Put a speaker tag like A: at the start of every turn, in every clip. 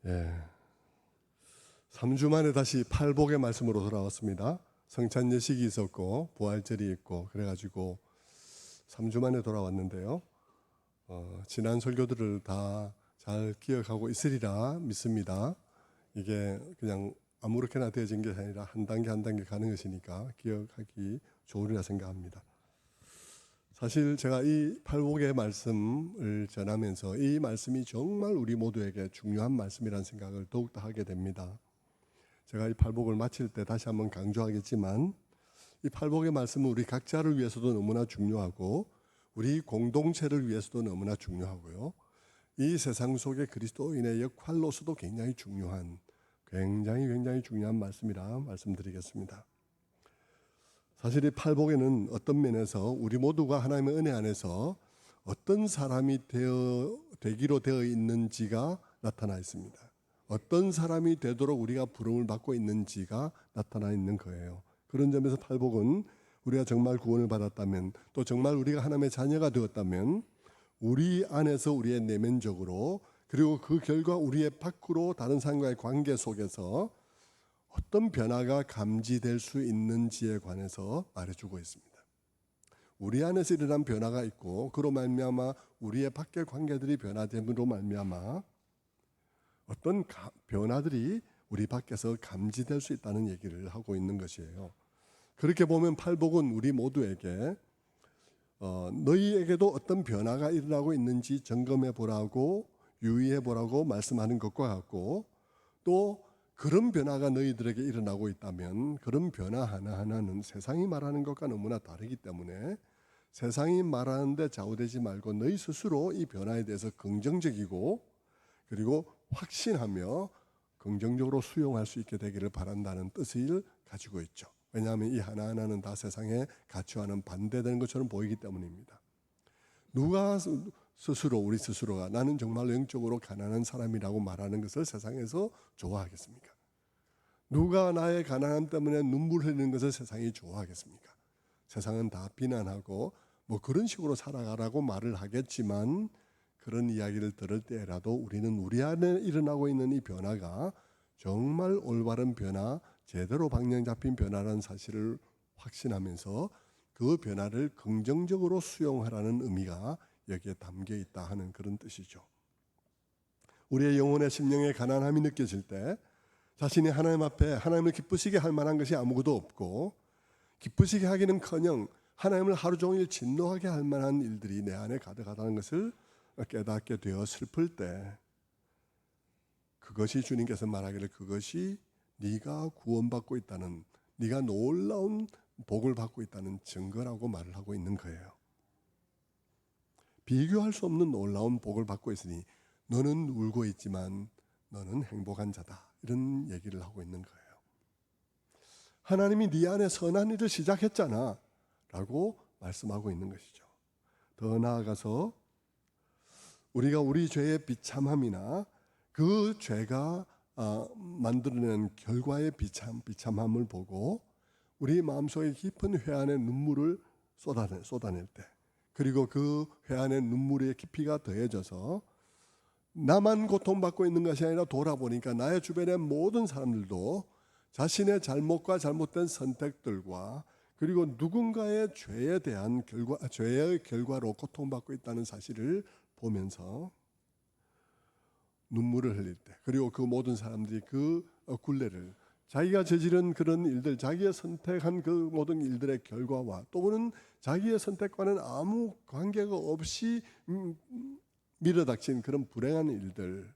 A: 예, 3주 만에 다시 팔복의 말씀으로 돌아왔습니다. 성찬 예식이 있었고 부활절이 있고 그래가지고 3주 만에 돌아왔는데요. 지난 설교들을 다 잘 기억하고 있으리라 믿습니다. 이게 그냥 아무렇게나 되어진 게 아니라 한 단계 한 단계 가는 것이니까 기억하기 좋으리라 생각합니다. 사실 제가 이 팔복의 말씀을 전하면서 이 말씀이 정말 우리 모두에게 중요한 말씀이라는 생각을 더욱더 하게 됩니다. 제가 이 팔복을 마칠 때 다시 한번 강조하겠지만 이 팔복의 말씀은 우리 각자를 위해서도 너무나 중요하고 우리 공동체를 위해서도 너무나 중요하고요. 이 세상 속의 그리스도인의 역할로서도 굉장히 중요한 굉장히 중요한 말씀이라 말씀드리겠습니다. 사실 이 팔복에는 어떤 면에서 우리 모두가 하나님의 은혜 안에서 어떤 사람이 되기로 되어 있는지가 나타나 있습니다. 어떤 사람이 되도록 우리가 부름을 받고 있는지가 나타나 있는 거예요. 그런 점에서 팔복은 우리가 정말 구원을 받았다면, 또 정말 우리가 하나님의 자녀가 되었다면 우리 안에서 우리의 내면적으로, 그리고 그 결과 우리의 밖으로 다른 사람과의 관계 속에서 어떤 변화가 감지될 수 있는지에 관해서 말해주고 있습니다. 우리 안에서 일어난 변화가 있고 그로 말미암아 우리의 밖의 관계들이 변화됨으로 말미암아 어떤 변화들이 우리 밖에서 감지될 수 있다는 얘기를 하고 있는 것이에요. 그렇게 보면 팔복은 우리 모두에게 너희에게도 어떤 변화가 일어나고 있는지 점검해 보라고, 유의해 보라고 말씀하는 것과 같고, 또 그런 변화가 너희들에게 일어나고 있다면 그런 변화 하나하나는 세상이 말하는 것과 너무나 다르기 때문에 세상이 말하는데 좌우되지 말고 너희 스스로 이 변화에 대해서 긍정적이고 그리고 확신하며 긍정적으로 수용할 수 있게 되기를 바란다는 뜻을 가지고 있죠. 왜냐하면 이 하나하나는 다 세상의 가치와는 반대되는 것처럼 보이기 때문입니다. 누가 스스로, 우리 스스로가 나는 정말 영적으로 가난한 사람이라고 말하는 것을 세상에서 좋아하겠습니까? 누가 나의 가난함 때문에 눈물 흘리는 것을 세상이 좋아하겠습니까? 세상은 다 비난하고 뭐 그런 식으로 살아가라고 말을 하겠지만, 그런 이야기를 들을 때라도 우리는 우리 안에 일어나고 있는 이 변화가 정말 올바른 변화, 제대로 방향 잡힌 변화라는 사실을 확신하면서 그 변화를 긍정적으로 수용하라는 의미가 여기에 담겨 있다 하는 그런 뜻이죠. 우리의 영혼의 심령의 가난함이 느껴질 때 자신이 하나님 앞에 하나님을 기쁘시게 할 만한 것이 아무것도 없고, 기쁘시게 하기는커녕 하나님을 하루 종일 진노하게 할 만한 일들이 내 안에 가득하다는 것을 깨닫게 되어 슬플 때, 그것이 주님께서 말하기를 그것이 네가 구원받고 있다는, 네가 놀라운 복을 받고 있다는 증거라고 말을 하고 있는 거예요. 비교할 수 없는 놀라운 복을 받고 있으니 너는 울고 있지만 너는 행복한 자다, 이런 얘기를 하고 있는 거예요. 하나님이 네 안에 선한 일을 시작했잖아 라고 말씀하고 있는 것이죠. 더 나아가서 우리가 우리 죄의 비참함이나 그 죄가 만들어낸 결과의 비참함을 보고 우리 마음속에 깊은 회한의 눈물을 쏟아낼 때, 그리고 그 회한의 눈물의 깊이가 더해져서 나만 고통받고 있는 것이 아니라 돌아보니까 나의 주변의 모든 사람들도 자신의 잘못과 잘못된 선택들과 그리고 누군가의 죄에 대한 죄의 결과로 고통받고 있다는 사실을 보면서 눈물을 흘릴 때, 그리고 그 모든 사람들이 그 굴레를, 자기가 저지른 그런 일들, 자기가 선택한 그 모든 일들의 결과와 또는 자기의 선택과는 아무 관계가 없이 밀어닥친 그런 불행한 일들,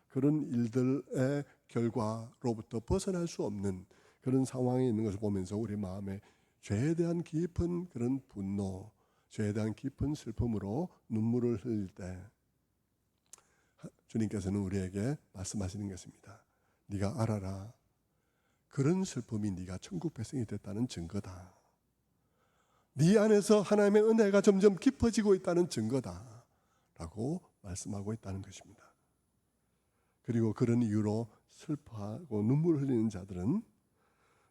A: 그런 일들의 결과로부터 벗어날 수 없는 그런 상황에 있는 것을 보면서 우리 마음에 죄에 대한 깊은 그런 분노, 죄에 대한 깊은 슬픔으로 눈물을 흘릴 때 주님께서는 우리에게 말씀하시는 것입니다. 네가 알아라, 그런 슬픔이 네가 천국 백성이 됐다는 증거다. 네 안에서 하나님의 은혜가 점점 깊어지고 있다는 증거다 라고 말씀하고 있다는 것입니다. 그리고 그런 이유로 슬퍼하고 눈물 흘리는 자들은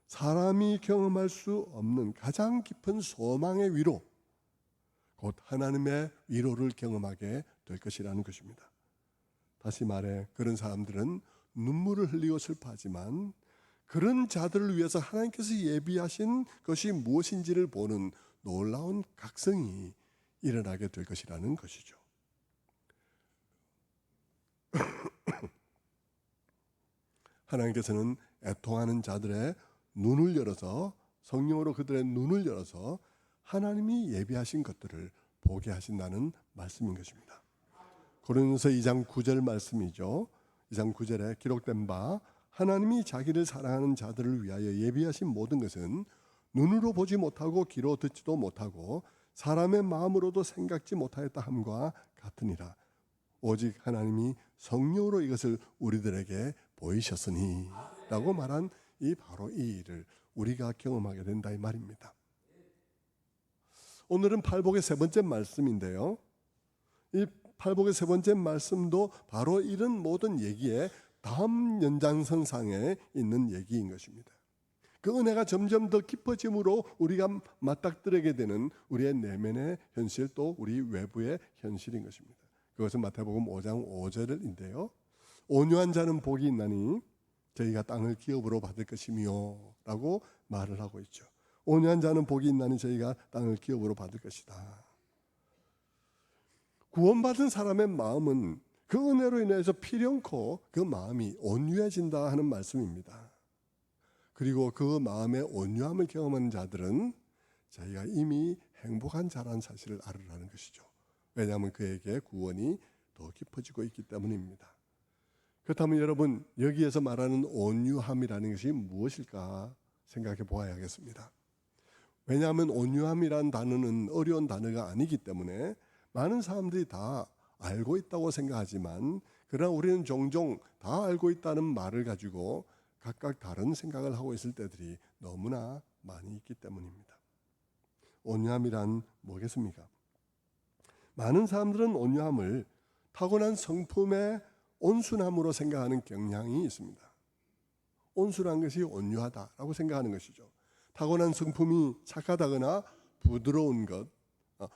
A: 사람이 경험할 수 없는 가장 깊은 소망의 위로, 곧 하나님의 위로를 경험하게 될 것이라는 것입니다. 다시 말해 그런 사람들은 눈물을 흘리고 슬퍼하지만 그런 자들을 위해서 하나님께서 예비하신 것이 무엇인지를 보는 놀라운 각성이 일어나게 될 것이라는 것이죠. 하나님께서는 애통하는 자들의 눈을 열어서, 성령으로 그들의 눈을 열어서 하나님이 예비하신 것들을 보게 하신다는 말씀인 것입니다. 고린도서 2장 9절 말씀이죠. 2장 9절에 기록된 바 하나님이 자기를 사랑하는 자들을 위하여 예비하신 모든 것은 눈으로 보지 못하고 귀로 듣지도 못하고 사람의 마음으로도 생각지 못하였다 함과 같으니라. 오직 하나님이 성령으로 이것을 우리들에게 보이셨으니 라고 말한 바로 이 일을 우리가 경험하게 된다 이 말입니다. 오늘은 팔복의 세 번째 말씀인데요, 이 팔복의 세 번째 말씀도 바로 이런 모든 얘기의 다음 연장선상에 있는 얘기인 것입니다. 그 은혜가 점점 더 깊어짐으로 우리가 맞닥뜨리게 되는 우리의 내면의 현실, 또 우리 외부의 현실인 것입니다. 그것은 마태복음 5장 5절인데요. 온유한 자는 복이 있나니 저희가 땅을 기업으로 받을 것이며 라고 말을 하고 있죠. 온유한 자는 복이 있나니 저희가 땅을 기업으로 받을 것이다. 구원받은 사람의 마음은 그 은혜로 인해서 필연코 그 마음이 온유해진다 하는 말씀입니다. 그리고 그 마음의 온유함을 경험하는 자들은 자기가 이미 행복한 자라는 사실을 알으라는 것이죠. 왜냐하면 그에게 구원이 더 깊어지고 있기 때문입니다. 그렇다면 여러분, 여기에서 말하는 온유함이라는 것이 무엇일까 생각해 보아야겠습니다. 왜냐하면 온유함이라는 단어는 어려운 단어가 아니기 때문에 많은 사람들이 다 알고 있다고 생각하지만, 그러나 우리는 종종 다 알고 있다는 말을 가지고 각각 다른 생각을 하고 있을 때들이 너무나 많이 있기 때문입니다. 온유함이란 뭐겠습니까? 많은 사람들은 온유함을 타고난 성품의 온순함으로 생각하는 경향이 있습니다. 온순한 것이 온유하다라고 생각하는 것이죠. 타고난 성품이 착하다거나 부드러운 것,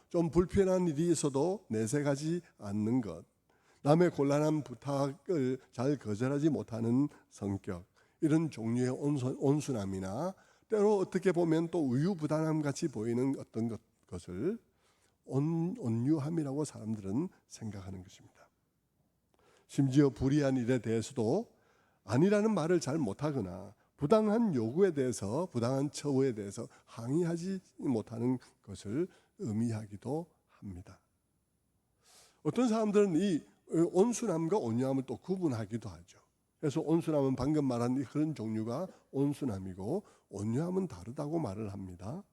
A: 좀 불편한 일이 있어도 내색하지 않는 것, 남의 곤란한 부탁을 잘 거절하지 못하는 성격, 이런 종류의 온순함이나 때로 어떻게 보면 또 우유부단함 같이 보이는 어떤 것을 온유함이라고 사람들은 생각하는 것입니다. 심지어 불의한 일에 대해서도 아니라는 말을 잘 못하거나 부당한 요구에 대해서, 부당한 처우에 대해서 항의하지 못하는 것을 의미하기도 합니다. 어떤 사람들은 이 온순함과 온유함을 또 구분하기도 하죠. 그래서 온순함은 방금 말한 그런 종류가 온순함이고, 온유함은 다르다고 말을 합니다.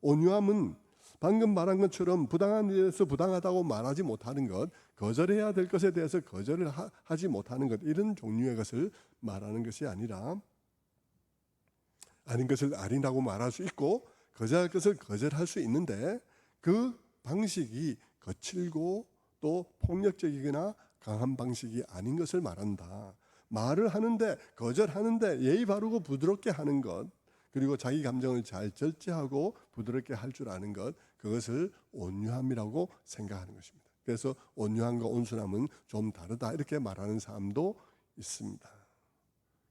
A: 온유함은 방금 말한 것처럼 부당한 일에서 부당하다고 말하지 못하는 것, 거절해야 될 것에 대해서 거절을 하지 못하는 것, 이런 종류의 것을 말하는 것이 아니라, 아닌 것을 아니라고 말할 수 있고 거절할 것을 거절할 수 있는데, 그 방식이 거칠고 또 폭력적이거나 강한 방식이 아닌 것을 말한다. 말을 하는데, 거절하는데 예의 바르고 부드럽게 하는 것, 그리고 자기 감정을 잘 절제하고 부드럽게 할 줄 아는 것, 그것을 온유함이라고 생각하는 것입니다. 그래서 온유함과 온순함은 좀 다르다 이렇게 말하는 사람도 있습니다.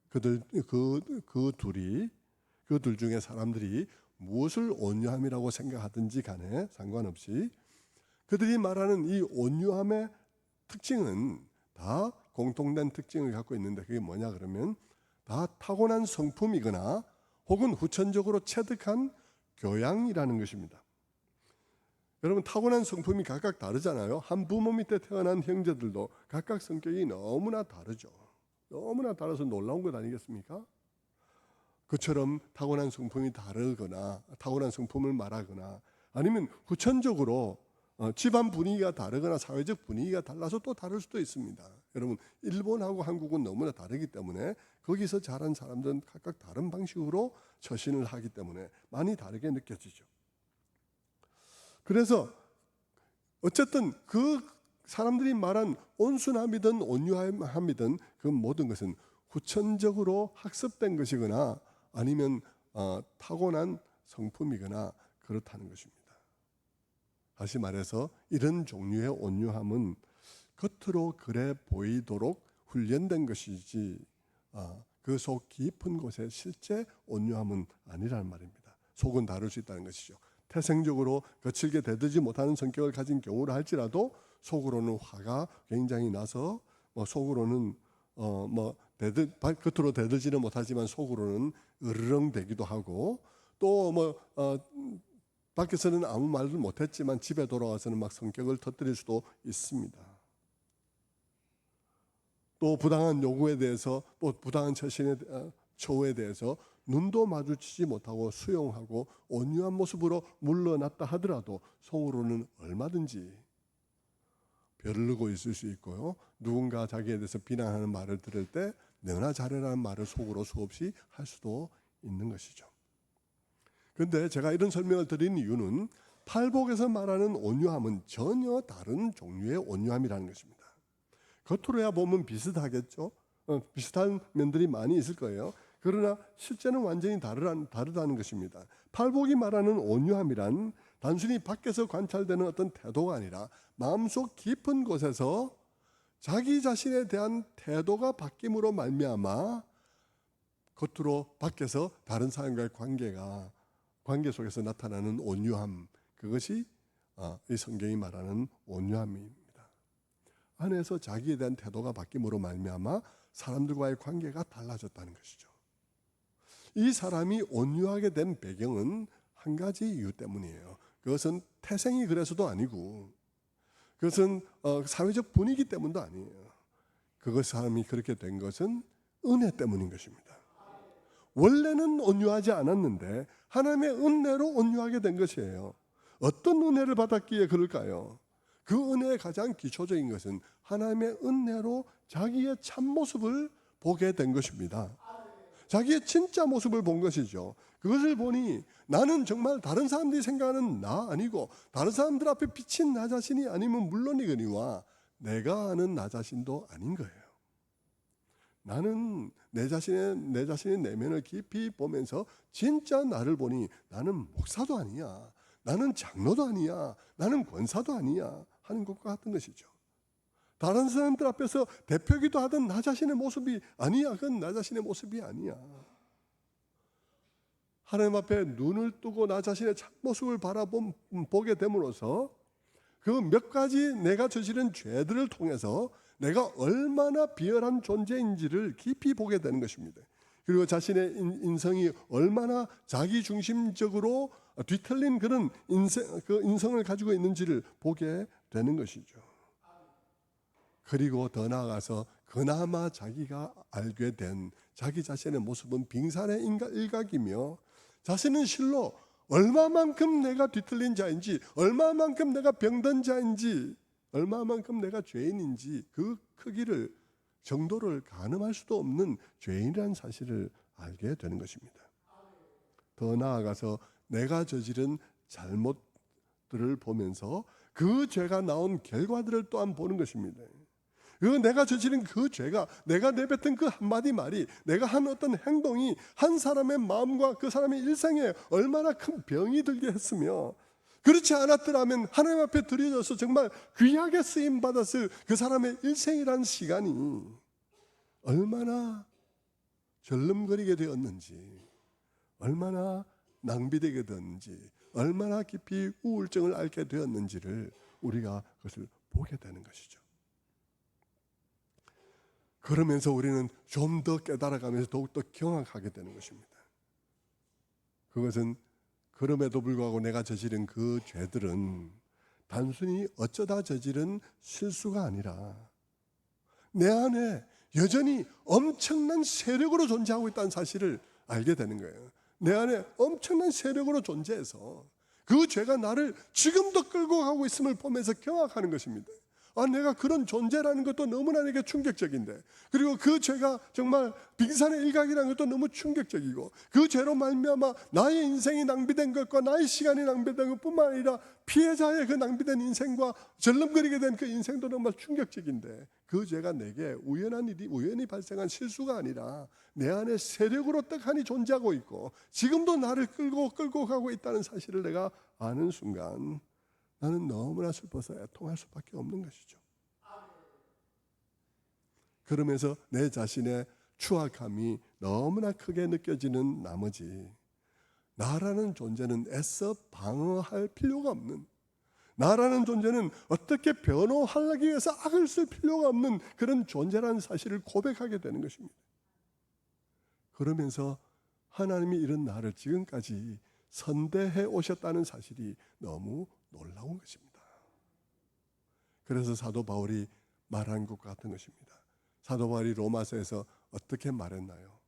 A: 그 둘 중에 사람들이 무엇을 온유함이라고 생각하든지 간에 상관없이 그들이 말하는 이 온유함의 특징은 다 공통된 특징을 갖고 있는데, 그게 뭐냐 그러면 다 타고난 성품이거나 혹은 후천적으로 체득한 교양이라는 것입니다. 여러분, 타고난 성품이 각각 다르잖아요. 한 부모 밑에 태어난 형제들도 각각 성격이 너무나 다르죠. 너무나 달라서 놀라운 것 아니겠습니까? 그처럼 타고난 성품이 다르거나 타고난 성품을 말하거나 아니면 후천적으로 집안 분위기가 다르거나 사회적 분위기가 달라서 또 다를 수도 있습니다. 여러분, 일본하고 한국은 너무나 다르기 때문에 거기서 자란 사람들은 각각 다른 방식으로 처신을 하기 때문에 많이 다르게 느껴지죠. 그래서 어쨌든 그 사람들이 말한 온순함이든 온유함이든 그 모든 것은 후천적으로 학습된 것이거나 아니면 타고난 성품이거나 그렇다는 것입니다. 다시 말해서 이런 종류의 온유함은 겉으로 그래 보이도록 훈련된 것이지 그 속 깊은 곳에 실제 온유함은 아니라는 말입니다. 속은 다를 수 있다는 것이죠. 태생적으로 거칠게 대들지 못하는 성격을 가진 경우라 할지라도 속으로는 화가 굉장히 나서 속으로는 겉으로 대들지는 못하지만 속으로는 으르렁대기도 하고 또 밖에서는 아무 말도 못했지만 집에 돌아와서는 막 성격을 터뜨릴 수도 있습니다. 또 부당한 요구에 대해서 또 부당한 처우에 대해서 눈도 마주치지 못하고 수용하고 온유한 모습으로 물러났다 하더라도 속으로는 얼마든지 벼르고 있을 수 있고요. 누군가 자기에 대해서 비난하는 말을 들을 때 너나 잘해라는 말을 속으로 수없이 할 수도 있는 것이죠. 그런데 제가 이런 설명을 드린 이유는 팔복에서 말하는 온유함은 전혀 다른 종류의 온유함이라는 것입니다. 겉으로야 보면 비슷하겠죠. 비슷한 면들이 많이 있을 거예요. 그러나 실제는 완전히 다르다는 것입니다. 팔복이 말하는 온유함이란 단순히 밖에서 관찰되는 어떤 태도가 아니라 마음속 깊은 곳에서 자기 자신에 대한 태도가 바뀜으로 말미암아 겉으로 밖에서 다른 사람과의 관계 속에서 나타나는 온유함, 그것이 이 성경이 말하는 온유함입니다. 안에서 자기에 대한 태도가 바뀜으로 말미암아 사람들과의 관계가 달라졌다는 것이죠. 이 사람이 온유하게 된 배경은 한 가지 이유 때문이에요. 그것은 태생이 그래서도 아니고 그것은 사회적 분위기 때문도 아니에요. 사람이 그렇게 된 것은 은혜 때문인 것입니다. 원래는 온유하지 않았는데 하나님의 은혜로 온유하게 된 것이에요. 어떤 은혜를 받았기에 그럴까요? 그 은혜의 가장 기초적인 것은 하나님의 은혜로 자기의 참모습을 보게 된 것입니다. 자기의 진짜 모습을 본 것이죠. 그것을 보니 나는 정말 다른 사람들이 생각하는 나 아니고 다른 사람들 앞에 비친 나 자신이 아니면 물론이거니와 내가 아는 나 자신도 아닌 거예요. 나는 내 자신의 내면을 깊이 보면서 진짜 나를 보니 나는 목사도 아니야. 나는 장로도 아니야. 나는 권사도 아니야. 하는 것과 같은 것이죠. 다른 사람들 앞에서 대표기도 하던 나 자신의 모습이 아니야. 그건 나 자신의 모습이 아니야. 하나님 앞에 눈을 뜨고 나 자신의 참모습을 보게 됨으로써 그 몇 가지 내가 저지른 죄들을 통해서 내가 얼마나 비열한 존재인지를 깊이 보게 되는 것입니다. 그리고 자신의 인성이 얼마나 자기중심적으로 뒤틀린 그런 인성을 가지고 있는지를 보게 되는 것이죠. 그리고 더 나아가서 그나마 자기가 알게 된 자기 자신의 모습은 빙산의 일각이며 자신은 실로 얼마만큼 내가 뒤틀린 자인지, 얼마만큼 내가 병든 자인지, 얼마만큼 내가 죄인인지 그 크기를 정도를 가늠할 수도 없는 죄인이라는 사실을 알게 되는 것입니다. 더 나아가서 내가 저지른 잘못들을 보면서 그 죄가 나온 결과들을 또한 보는 것입니다. 내가 저지른 그 죄가, 내가 내뱉은 그 한마디 말이, 내가 한 어떤 행동이 한 사람의 마음과 그 사람의 일생에 얼마나 큰 병이 들게 했으며, 그렇지 않았더라면 하나님 앞에 드려져서 정말 귀하게 쓰임 받았을 그 사람의 일생이라는 시간이 얼마나 절름거리게 되었는지, 얼마나 낭비되게 되었는지, 얼마나 깊이 우울증을 앓게 되었는지를 우리가 그것을 보게 되는 것이죠. 그러면서 우리는 좀 더 깨달아가면서 더욱더 경악하게 되는 것입니다. 그것은 그럼에도 불구하고 내가 저지른 그 죄들은 단순히 어쩌다 저지른 실수가 아니라 내 안에 여전히 엄청난 세력으로 존재하고 있다는 사실을 알게 되는 거예요. 내 안에 엄청난 세력으로 존재해서 그 죄가 나를 지금도 끌고 가고 있음을 보면서 경악하는 것입니다. 내가 그런 존재라는 것도 너무나 내게 충격적인데, 그리고 그 죄가 정말 빙산의 일각이라는 것도 너무 충격적이고, 그 죄로 말미암아 나의 인생이 낭비된 것과 나의 시간이 낭비된 것뿐만 아니라 피해자의 그 낭비된 인생과 절름거리게 된 그 인생도 정말 충격적인데, 그 죄가 내게 우연히 발생한 실수가 아니라 내 안에 세력으로 떡하니 존재하고 있고 지금도 나를 끌고 가고 있다는 사실을 내가 아는 순간 나는 너무나 슬퍼서 애통할 수밖에 없는 것이죠. 그러면서 내 자신의 추악함이 너무나 크게 느껴지는 나머지 나라는 존재는 애써 방어할 필요가 없는, 나라는 존재는 어떻게 변호하기 위해서 악을 쓸 필요가 없는 그런 존재라는 사실을 고백하게 되는 것입니다. 그러면서 하나님이 이런 나를 지금까지 선대해 오셨다는 사실이 너무 놀라운 것입니다. 그래서 사도 바울이 말한 것 같은 것입니다. 사도 바울이 로마서에서 어떻게 말했나요?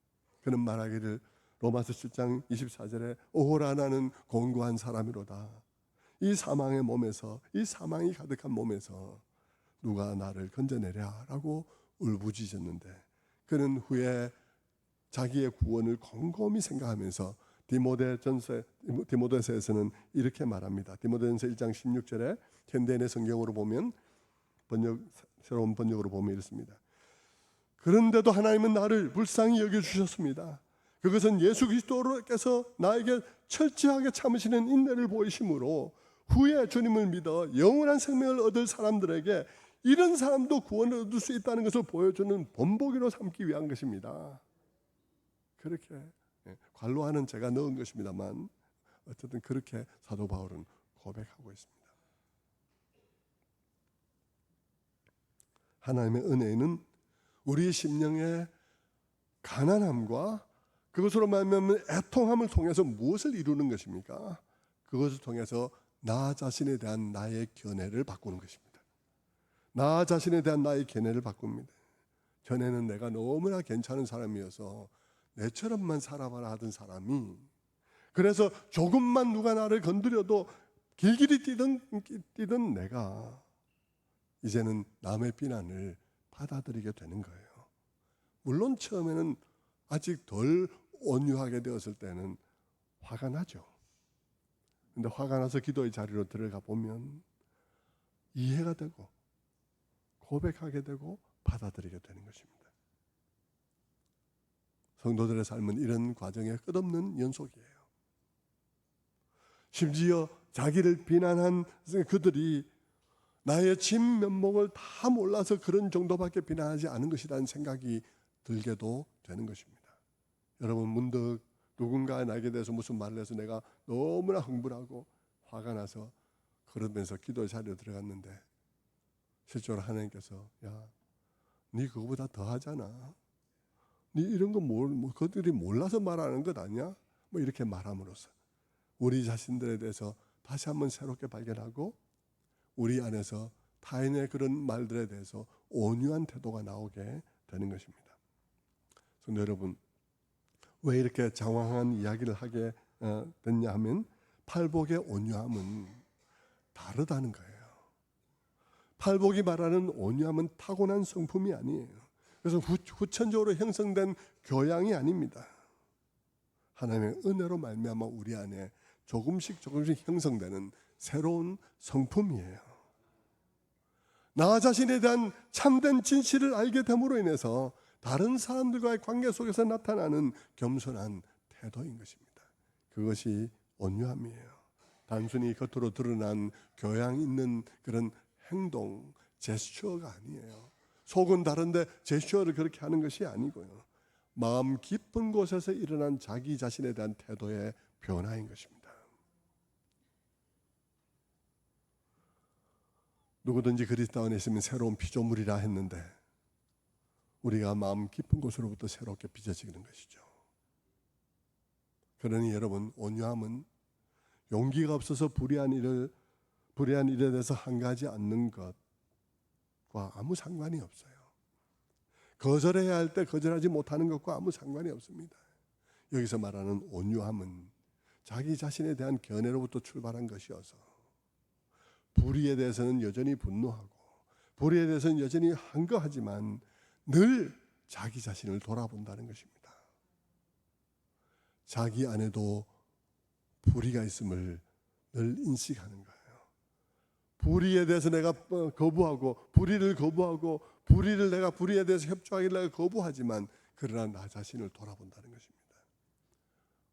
A: 그는 말하기를 로마서 7장 24절에 오호라 나는 공고한 사람이로다. 이 사망의 몸에서, 이 사망이 가득한 몸에서 누가 나를 건져내랴 라고 울부짖었는데, 그는 후에 자기의 구원을 곰곰이 생각하면서 디모데서에서는 이렇게 말합니다. 디모데전서 1장 16절에 현대인의 성경으로 보면, 새로운 번역으로 보면 이렇습니다. 그런데도 하나님은 나를 불쌍히 여겨주셨습니다. 그것은 예수 그리스도께서 나에게 철저하게 참으시는 인내를 보이심으로 후에 주님을 믿어 영원한 생명을 얻을 사람들에게 이런 사람도 구원을 얻을 수 있다는 것을 보여주는 본보기로 삼기 위한 것입니다. 그렇게 관로하는 제가 넣은 것입니다만 어쨌든 그렇게 사도 바울은 고백하고 있습니다. 하나님의 은혜는 우리 심령의 가난함과 그것으로 말하면 애통함을 통해서 무엇을 이루는 것입니까? 그것을 통해서 나 자신에 대한 나의 견해를 바꾸는 것입니다. 나 자신에 대한 나의 견해를 바꿉니다. 전에는 내가 너무나 괜찮은 사람이어서 내처럼만 살아봐라 하던 사람이, 그래서 조금만 누가 나를 건드려도 길길이 뛰던 내가 이제는 남의 비난을 받아들이게 되는 거예요. 물론 처음에는 아직 덜 온유하게 되었을 때는 화가 나죠. 근데 화가 나서 기도의 자리로 들어가 보면 이해가 되고 고백하게 되고 받아들이게 되는 것입니다. 성도들의 삶은 이런 과정의 끝없는 연속이에요. 심지어 자기를 비난한 그들이 나의 진면목을 다 몰라서 그런 정도밖에 비난하지 않은 것이라는 생각이 들게도 되는 것입니다. 여러분, 문득 누군가 나에게 대해서 무슨 말을 해서 내가 너무나 흥분하고 화가 나서 그러면서 기도의 자리에 들어갔는데 실제로 하나님께서 야, 네 그거보다 더 하잖아. 네 이런 거 그들이 몰라서 말하는 것 아니야? 뭐 이렇게 말함으로써 우리 자신들에 대해서 다시 한번 새롭게 발견하고 우리 안에서 타인의 그런 말들에 대해서 온유한 태도가 나오게 되는 것입니다. 성도 여러분, 왜 이렇게 장황한 이야기를 하게 됐냐 하면 팔복의 온유함은 다르다는 거예요. 팔복이 말하는 온유함은 타고난 성품이 아니에요. 그래서 후천적으로 형성된 교양이 아닙니다. 하나님의 은혜로 말미암아 우리 안에 조금씩 형성되는 새로운 성품이에요. 나 자신에 대한 참된 진실을 알게 됨으로 인해서 다른 사람들과의 관계 속에서 나타나는 겸손한 태도인 것입니다. 그것이 온유함이에요. 단순히 겉으로 드러난 교양 있는 그런 행동, 제스처가 아니에요. 속은 다른데 제스처를 그렇게 하는 것이 아니고요. 마음 깊은 곳에서 일어난 자기 자신에 대한 태도의 변화인 것입니다. 누구든지 그리스도 안에 있으면 새로운 피조물이라 했는데 우리가 마음 깊은 곳으로부터 새롭게 빚어지는 것이죠. 그러니 여러분, 온유함은 용기가 없어서 불의한 일에 대해서 항거하지 않는 것과 아무 상관이 없어요. 거절해야 할 때 거절하지 못하는 것과 아무 상관이 없습니다. 여기서 말하는 온유함은 자기 자신에 대한 견해로부터 출발한 것이어서 불의에 대해서는 여전히 분노하고 불의에 대해서는 여전히 항거하지만 늘 자기 자신을 돌아본다는 것입니다. 자기 안에도 불의가 있음을 늘 인식하는 거예요. 불의에 대해서 내가 거부하고 불의를 내가 불의에 대해서 협조하기를 내가 거부하지만 그러나 나 자신을 돌아본다는 것입니다.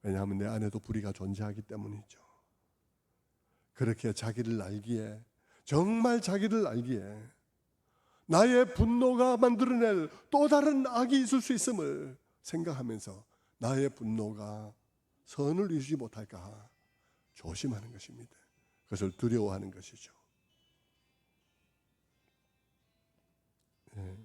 A: 왜냐하면 내 안에도 불의가 존재하기 때문이죠. 그렇게 자기를 알기에, 정말 자기를 알기에 나의 분노가 만들어낼 또 다른 악이 있을 수 있음을 생각하면서 나의 분노가 선을 이루지 못할까 조심하는 것입니다. 그것을 두려워하는 것이죠. 예.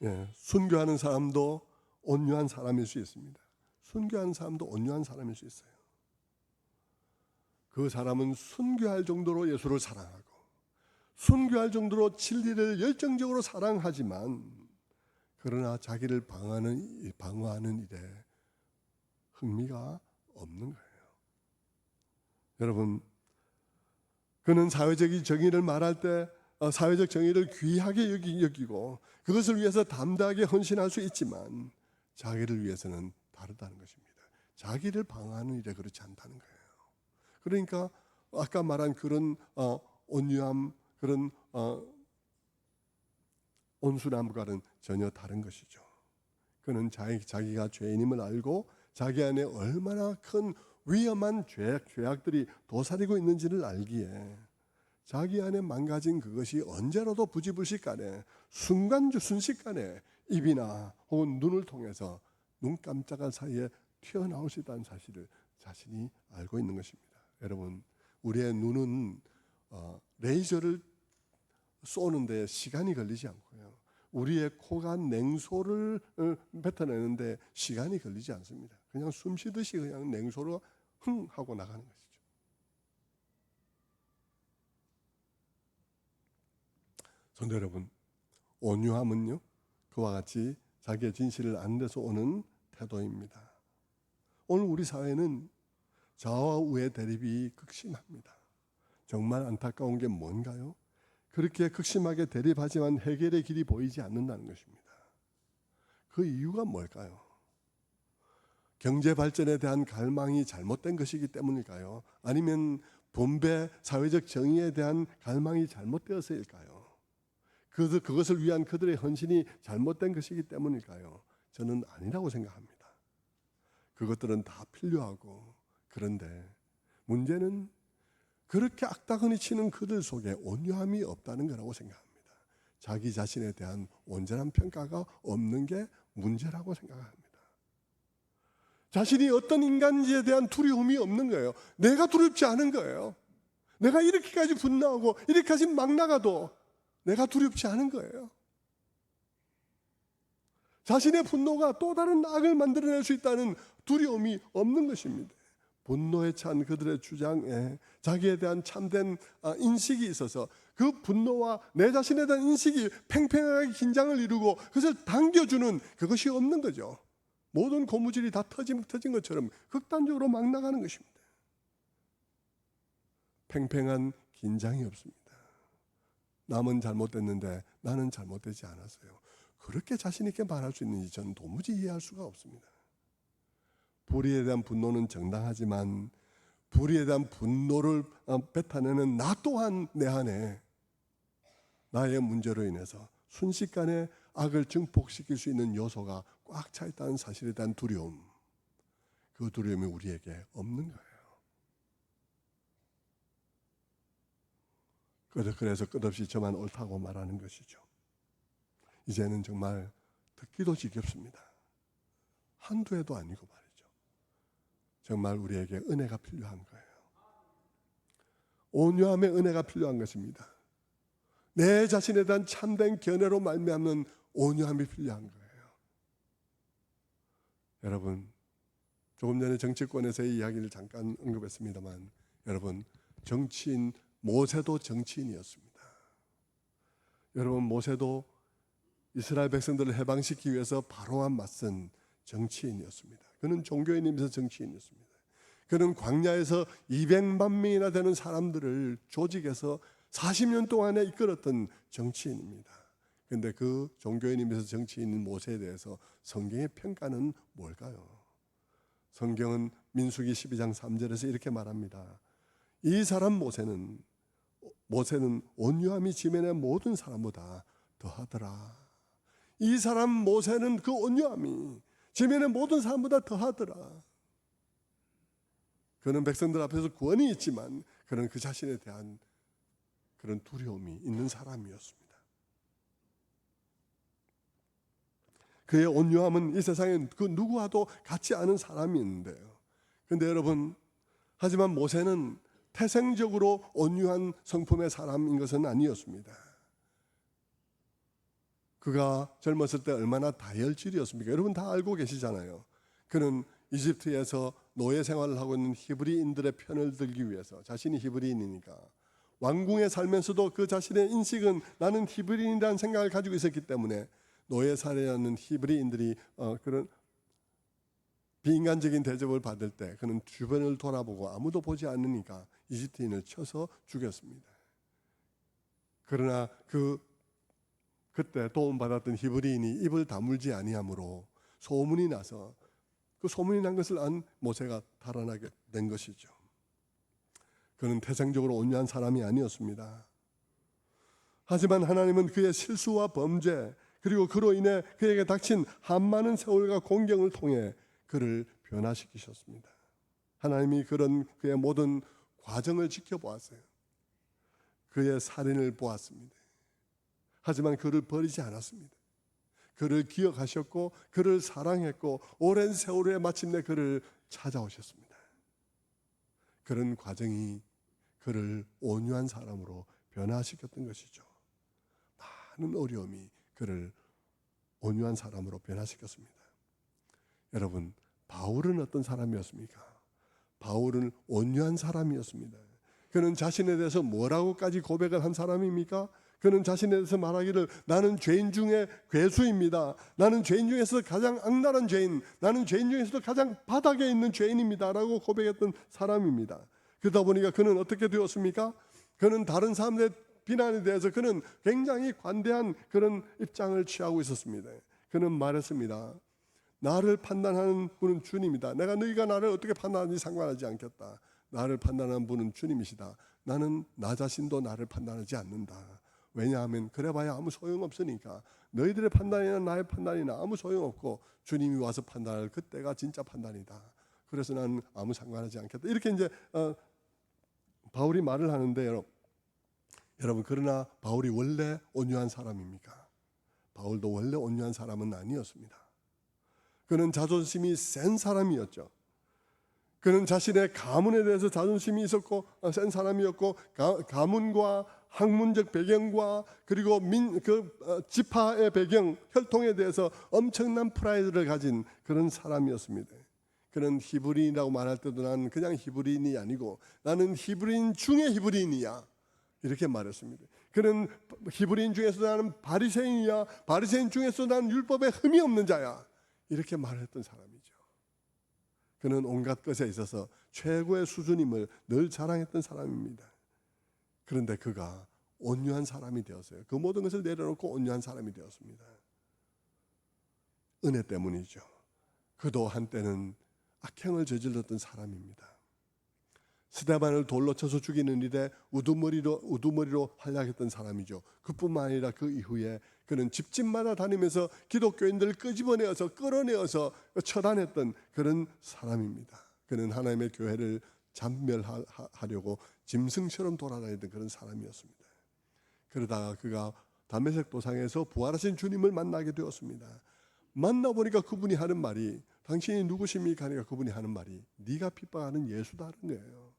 A: 예, 순교하는 사람도 온유한 사람일 수 있습니다. 순교하는 사람도 온유한 사람일 수 있어요. 그 사람은 순교할 정도로 예수를 사랑하고 순교할 정도로 진리를 열정적으로 사랑하지만 그러나 자기를 방어하는 일에 흥미가 없는 거예요. 여러분, 그는 사회적 정의를 말할 때 사회적 정의를 귀하게 여기고 그것을 위해서 담대하게 헌신할 수 있지만 자기를 위해서는 다르다는 것입니다. 자기를 방어하는 일에 그렇지 않다는 거예요. 그러니까 아까 말한 그런 온유함, 그런 온순함과는 전혀 다른 것이죠. 그는 자기가 죄인임을 알고 자기 안에 얼마나 큰 위험한 죄악들이 도사리고 있는지를 알기에 자기 안에 망가진 그것이 언제라도 부지불식간에 순식간에 입이나 혹은 눈을 통해서 눈 깜짝할 사이에 튀어나올 수 있다는 사실을 자신이 알고 있는 것입니다. 여러분, 우리의 눈은 레이저를 쏘는데 시간이 걸리지 않고요. 우리의 코가 냉소를 뱉어내는데 시간이 걸리지 않습니다. 그냥 숨 쉬듯이 그냥 냉소로 흥 하고 나가는 것이죠. 성도 여러분, 온유함은요, 그와 같이 자기의 진실을 아는 데서 오는 태도입니다. 오늘 우리 사회는 좌와 우의 대립이 극심합니다. 정말 안타까운 게 뭔가요? 그렇게 극심하게 대립하지만 해결의 길이 보이지 않는다는 것입니다. 그 이유가 뭘까요? 경제 발전에 대한 갈망이 잘못된 것이기 때문일까요? 아니면 분배, 사회적 정의에 대한 갈망이 잘못되어서일까요? 그것을 위한 그들의 헌신이 잘못된 것이기 때문일까요? 저는 아니라고 생각합니다. 그것들은 다 필요하고, 그런데 문제는 그렇게 악다구니 치는 그들 속에 온유함이 없다는 거라고 생각합니다. 자기 자신에 대한 온전한 평가가 없는 게 문제라고 생각합니다. 자신이 어떤 인간인지에 대한 두려움이 없는 거예요. 내가 두렵지 않은 거예요. 내가 이렇게까지 분노하고 이렇게까지 막 나가도 내가 두렵지 않은 거예요. 자신의 분노가 또 다른 악을 만들어낼 수 있다는 두려움이 없는 것입니다. 분노에 찬 그들의 주장에 자기에 대한 참된 인식이 있어서 그 분노와 내 자신에 대한 인식이 팽팽하게 긴장을 이루고 그것을 당겨주는 그것이 없는 거죠. 모든 고무줄이 다 터진 것처럼 극단적으로 막 나가는 것입니다. 팽팽한 긴장이 없습니다. 남은 잘못됐는데 나는 잘못되지 않았어요. 그렇게 자신 있게 말할 수 있는지 저는 도무지 이해할 수가 없습니다. 불의에 대한 분노는 정당하지만 불의에 대한 분노를 뱉어내는 나 또한 내 안에 나의 문제로 인해서 순식간에 악을 증폭시킬 수 있는 요소가 꽉 차 있다는 사실에 대한 두려움, 그 두려움이 우리에게 없는 거예요. 그래서 끝없이 저만 옳다고 말하는 것이죠. 이제는 정말 듣기도 지겹습니다. 한두 해도 아니고 말이죠. 정말 우리에게 은혜가 필요한 거예요. 온유함의 은혜가 필요한 것입니다. 내 자신에 대한 참된 견해로 말미암는 온유함이 필요한 거예요. 여러분, 조금 전에 정치권에서의 이야기를 잠깐 언급했습니다만, 여러분, 정치인 모세도 정치인이었습니다. 여러분, 모세도 이스라엘 백성들을 해방시키기 위해서 바로와 맞선 정치인이었습니다. 그는 종교인이면서 정치인이었습니다. 그는 광야에서 200만 명이나 되는 사람들을 조직해서 40년 동안에 이끌었던 정치인입니다. 그런데 그 종교인이면서 정치인인 모세에 대해서 성경의 평가는 뭘까요? 성경은 민수기 12장 3절에서 이렇게 말합니다. 이 사람 모세는 온유함이 지면의 모든 사람보다 더하더라. 이 사람 모세는 그 온유함이 지면의 모든 사람보다 더하더라. 그는 백성들 앞에서 구원이 있지만 그는 그 자신에 대한 그런 두려움이 있는 사람이었습니다. 그의 온유함은 이 세상에 그 누구와도 같지 않은 사람이었는데요. 그런데 여러분, 하지만 모세는 태생적으로 온유한 성품의 사람인 것은 아니었습니다. 그가 젊었을 때 얼마나 다혈질이었습니까? 여러분 다 알고 계시잖아요. 그는 이집트에서 노예 생활을 하고 있는 히브리인들의 편을 들기 위해서, 자신이 히브리인이니까 왕궁에 살면서도 그 자신의 인식은 나는 히브리인이라는 생각을 가지고 있었기 때문에 노예 살해하는 히브리인들이 그런 비인간적인 대접을 받을 때 그는 주변을 돌아보고 아무도 보지 않으니까 이집트인을 쳐서 죽였습니다. 그러나 그때 도움받았던 히브리인이 입을 다물지 아니하므로 소문이 나서 그 소문이 난 것을 안 모세가 달아나게 된 것이죠. 그는 태생적으로 온유한 사람이 아니었습니다. 하지만 하나님은 그의 실수와 범죄 그리고 그로 인해 그에게 닥친 한많은 세월과 공경을 통해 그를 변화시키셨습니다. 하나님이 그의 모든 과정을 지켜보았어요. 그의 살인을 보았습니다. 하지만 그를 버리지 않았습니다. 그를 기억하셨고 그를 사랑했고 오랜 세월 후에 마침내 그를 찾아오셨습니다. 그런 과정이 그를 온유한 사람으로 변화시켰던 것이죠. 많은 어려움이 그를 온유한 사람으로 변화시켰습니다. 여러분, 바울은 어떤 사람이었습니까? 바울은 온유한 사람이었습니다. 그는 자신에 대해서 뭐라고까지 고백을 한 사람입니까? 그는 자신에 대해서 말하기를 나는 죄인 중에 괴수입니다. 나는 죄인 중에서 가장 악랄한 죄인, 나는 죄인 중에서도 가장 바닥에 있는 죄인입니다 라고 고백했던 사람입니다. 그러다 보니까 그는 어떻게 되었습니까? 그는 다른 사람들의 비난에 대해서 그는 굉장히 관대한 그런 입장을 취하고 있었습니다. 그는 말했습니다. 나를 판단하는 분은 주님이다. 내가 너희가 나를 어떻게 판단하는지 상관하지 않겠다. 나를 판단하는 분은 주님이시다. 나는 나 자신도 나를 판단하지 않는다. 왜냐하면 그래봐야 아무 소용없으니까. 너희들의 판단이나 나의 판단이나 아무 소용없고 주님이 와서 판단할 그때가 진짜 판단이다. 그래서 나는 아무 상관하지 않겠다. 이렇게 이제 바울이 말을 하는데 여러분, 그러나 바울이 원래 온유한 사람입니까? 바울도 원래 온유한 사람은 아니었습니다. 그는 자존심이 센 사람이었죠. 그는 자신의 가문에 대해서 자존심이 있었고 센 사람이었고 가문과 학문적 배경과 그리고 지파의 배경, 혈통에 대해서 엄청난 프라이드를 가진 그런 사람이었습니다. 그는 히브리인이라고 말할 때도 나는 그냥 히브리인이 아니고 나는 히브리인 중에 히브리인이야 이렇게 말했습니다. 그는 히브리인 중에서 나는 바리새인이야, 바리새인 중에서 나는 율법에 흠이 없는 자야 이렇게 말했던 사람이죠. 그는 온갖 것에 있어서 최고의 수준임을 늘 자랑했던 사람입니다. 그런데 그가 온유한 사람이 되었어요. 그 모든 것을 내려놓고 온유한 사람이 되었습니다. 은혜 때문이죠. 그도 한때는 악행을 저질렀던 사람입니다. 스데반을 돌로 쳐서 죽이는 일에 우두머리로 활약했던 사람이죠. 그뿐만 아니라 그 이후에 그는 집집마다 다니면서 기독교인들을 끌어내어서 처단했던 그런 사람입니다. 그는 하나님의 교회를 잔멸하려고 짐승처럼 돌아다니던 그런 사람이었습니다. 그러다가 그가 다메섹 도상에서 부활하신 주님을 만나게 되었습니다. 만나보니까 그분이 하는 말이 당신이 누구십니까? 하니까 그분이 하는 말이 네가 핍박하는 예수다는 거예요.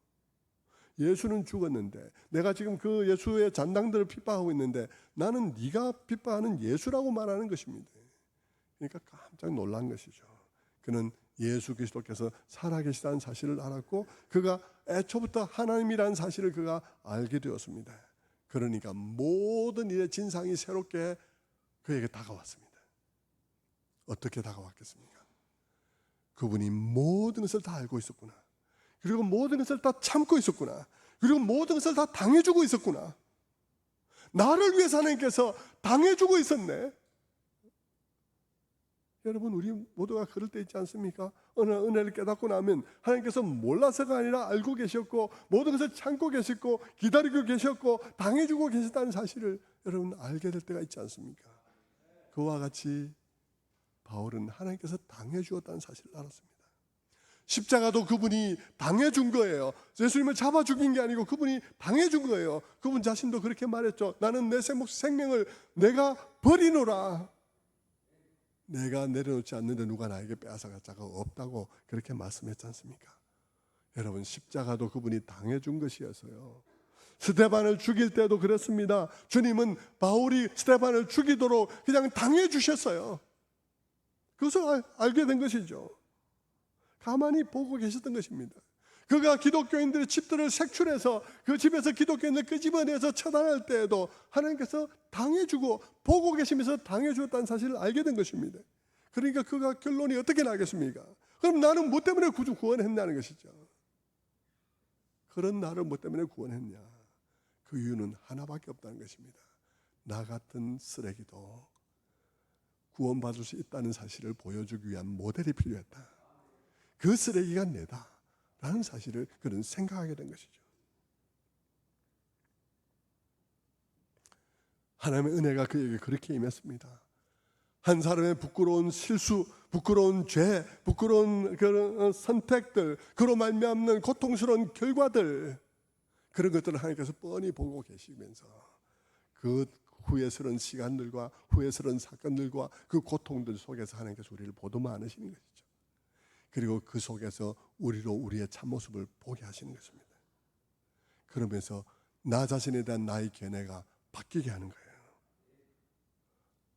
A: 예수는 죽었는데 내가 지금 그 예수의 잔당들을 핍박하고 있는데 나는 네가 핍박하는 예수라고 말하는 것입니다. 그러니까 깜짝 놀란 것이죠. 그는 예수 그리스도께서 살아계시다는 사실을 알았고 그가 애초부터 하나님이라는 사실을 그가 알게 되었습니다. 그러니까 모든 일의 진상이 새롭게 그에게 다가왔습니다. 어떻게 다가왔겠습니까? 그분이 모든 것을 다 알고 있었구나. 그리고 모든 것을 다 참고 있었구나. 그리고 모든 것을 다 당해주고 있었구나. 나를 위해서 하나님께서 당해주고 있었네. 여러분, 우리 모두가 그럴 때 있지 않습니까? 어느 은혜를 깨닫고 나면 하나님께서 몰라서가 아니라 알고 계셨고 모든 것을 참고 계셨고 기다리고 계셨고 당해주고 계셨다는 사실을 여러분 알게 될 때가 있지 않습니까? 그와 같이 바울은 하나님께서 당해주었다는 사실을 알았습니다. 십자가도 그분이 당해준 거예요. 예수님을 잡아 죽인 게 아니고 그분이 당해준 거예요. 그분 자신도 그렇게 말했죠. 나는 내 생명을 내가 버리노라. 내가 내려놓지 않는데 누가 나에게 빼앗아갈 자가 없다고 그렇게 말씀했지 않습니까? 여러분, 십자가도 그분이 당해준 것이었어요. 스데반을 죽일 때도 그랬습니다. 주님은 바울이 스데반을 죽이도록 그냥 당해주셨어요. 그것을 알게 된 것이죠. 가만히 보고 계셨던 것입니다. 그가 기독교인들의 집들을 색출해서 그 집에서 기독교인들 끄집어내서 처단할 때에도 하나님께서 당해주고 보고 계시면서 당해주었다는 사실을 알게 된 것입니다. 그러니까 그가 결론이 어떻게 나겠습니까? 그럼 나는 뭐 때문에 구원했냐는 것이죠. 그런 나를 뭐 때문에 구원했냐? 그 이유는 하나밖에 없다는 것입니다. 나 같은 쓰레기도 구원받을 수 있다는 사실을 보여주기 위한 모델이 필요했다. 그 쓰레기가 내다 라는 사실을 그는 생각하게 된 것이죠. 하나님의 은혜가 그에게 그렇게 임했습니다. 한 사람의 부끄러운 실수, 부끄러운 죄, 부끄러운 그런 선택들, 그로 말미암는 고통스러운 결과들, 그런 것들을 하나님께서 뻔히 보고 계시면서 그 후회스러운 시간들과 후회스러운 사건들과 그 고통들 속에서 하나님께서 우리를 보도만 않으시는 것이죠. 그리고 그 속에서 우리로 우리의 참모습을 보게 하시는 것입니다. 그러면서 나 자신에 대한 나의 견해가 바뀌게 하는 거예요.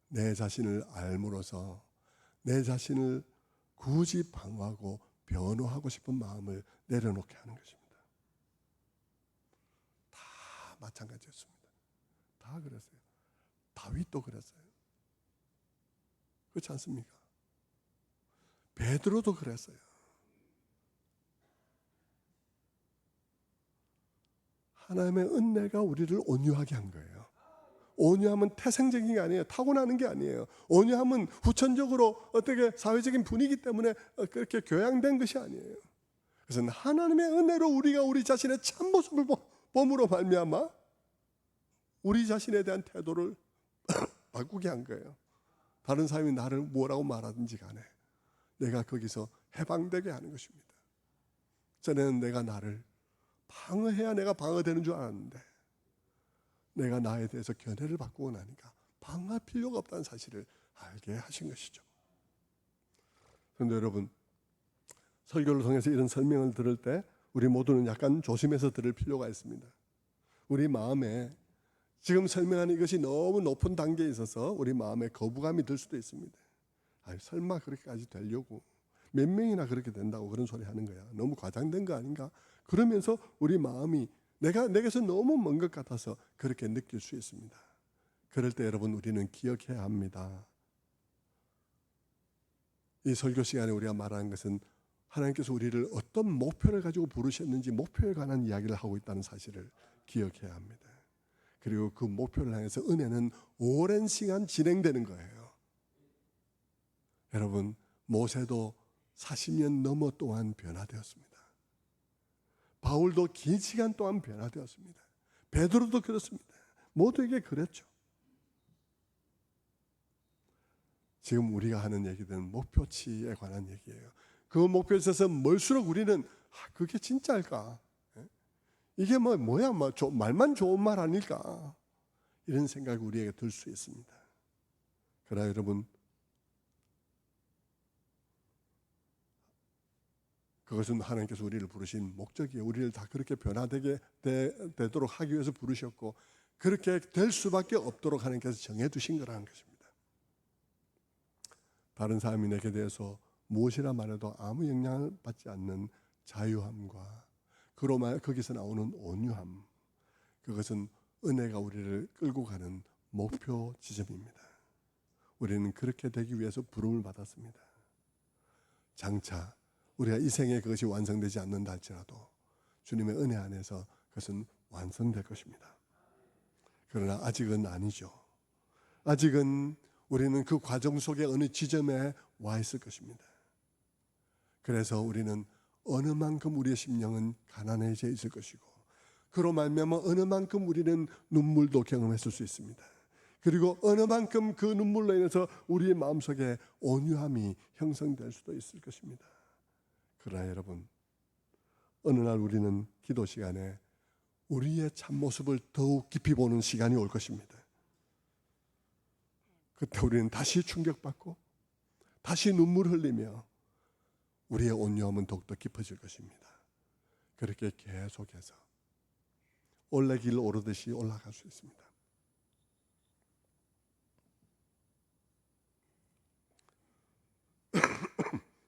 A: 내 자신을 알므로써 내 자신을 굳이 방어하고 변호하고 싶은 마음을 내려놓게 하는 것입니다. 다 마찬가지였습니다. 다 그랬어요. 다윗도 그랬어요. 그렇지 않습니까? 베드로도 그랬어요. 하나님의 은혜가 우리를 온유하게 한 거예요. 온유함은 태생적인 게 아니에요. 타고나는 게 아니에요. 온유함은 후천적으로 어떻게 사회적인 분위기 때문에 그렇게 교양된 것이 아니에요. 그래서 하나님의 은혜로 우리가 우리 자신의 참모습을 봄으로 말미암아 우리 자신에 대한 태도를 바꾸게 한 거예요. 다른 사람이 나를 뭐라고 말하든지 간에 내가 거기서 해방되게 하는 것입니다. 전에는 내가 나를 방어해야 내가 방어되는 줄 알았는데 내가 나에 대해서 견해를 바꾸고 나니까 방어할 필요가 없다는 사실을 알게 하신 것이죠. 그런데 여러분, 설교를 통해서 이런 설명을 들을 때 우리 모두는 약간 조심해서 들을 필요가 있습니다. 우리 마음에 지금 설명하는 이것이 너무 높은 단계에 있어서 우리 마음에 거부감이 들 수도 있습니다. 설마 그렇게까지 되려고 몇 명이나 그렇게 된다고 그런 소리 하는 거야. 너무 과장된 거 아닌가? 그러면서 우리 마음이 내게서 너무 먼 것 같아서 그렇게 느낄 수 있습니다. 그럴 때 여러분, 우리는 기억해야 합니다. 이 설교 시간에 우리가 말하는 것은 하나님께서 우리를 어떤 목표를 가지고 부르셨는지 목표에 관한 이야기를 하고 있다는 사실을 기억해야 합니다. 그리고 그 목표를 향해서 은혜는 오랜 시간 진행되는 거예요. 여러분, 모세도 40년 넘어 동안 변화되었습니다. 바울도 긴 시간 동안 변화되었습니다. 베드로도 그렇습니다. 모두에게 그랬죠. 지금 우리가 하는 얘기들은 목표치에 관한 얘기예요. 그 목표에 있어서 멀수록 우리는 그게 진짜일까? 이게 뭐야? 말만 좋은 말 아닐까? 이런 생각이 우리에게 들 수 있습니다. 그러나 여러분, 그것은 하나님께서 우리를 부르신 목적이에요. 우리를 다 그렇게 변화되게 되도록 하기 위해서 부르셨고 그렇게 될 수밖에 없도록 하나님께서 정해두신 거라는 것입니다. 다른 사람이 내게 대해서 무엇이라 말해도 아무 영향을 받지 않는 자유함과 거기서 나오는 온유함, 그것은 은혜가 우리를 끌고 가는 목표 지점입니다. 우리는 그렇게 되기 위해서 부름을 받았습니다. 장차 우리가 이 생에 그것이 완성되지 않는다 할지라도 주님의 은혜 안에서 그것은 완성될 것입니다. 그러나 아직은 아니죠. 아직은 우리는 그 과정 속에 어느 지점에 와 있을 것입니다. 그래서 우리는 어느 만큼 우리의 심령은 가난해져 있을 것이고 그로 말미암아 어느 만큼 우리는 눈물도 경험했을 수 있습니다. 그리고 어느 만큼 그 눈물로 인해서 우리의 마음속에 온유함이 형성될 수도 있을 것입니다. 그러나 여러분, 어느 날 우리는 기도 시간에 우리의 참모습을 더욱 깊이 보는 시간이 올 것입니다. 그때 우리는 다시 충격받고 다시 눈물 흘리며 우리의 온유함은 더욱더 깊어질 것입니다. 그렇게 계속해서 올레길 오르듯이 올라갈 수 있습니다.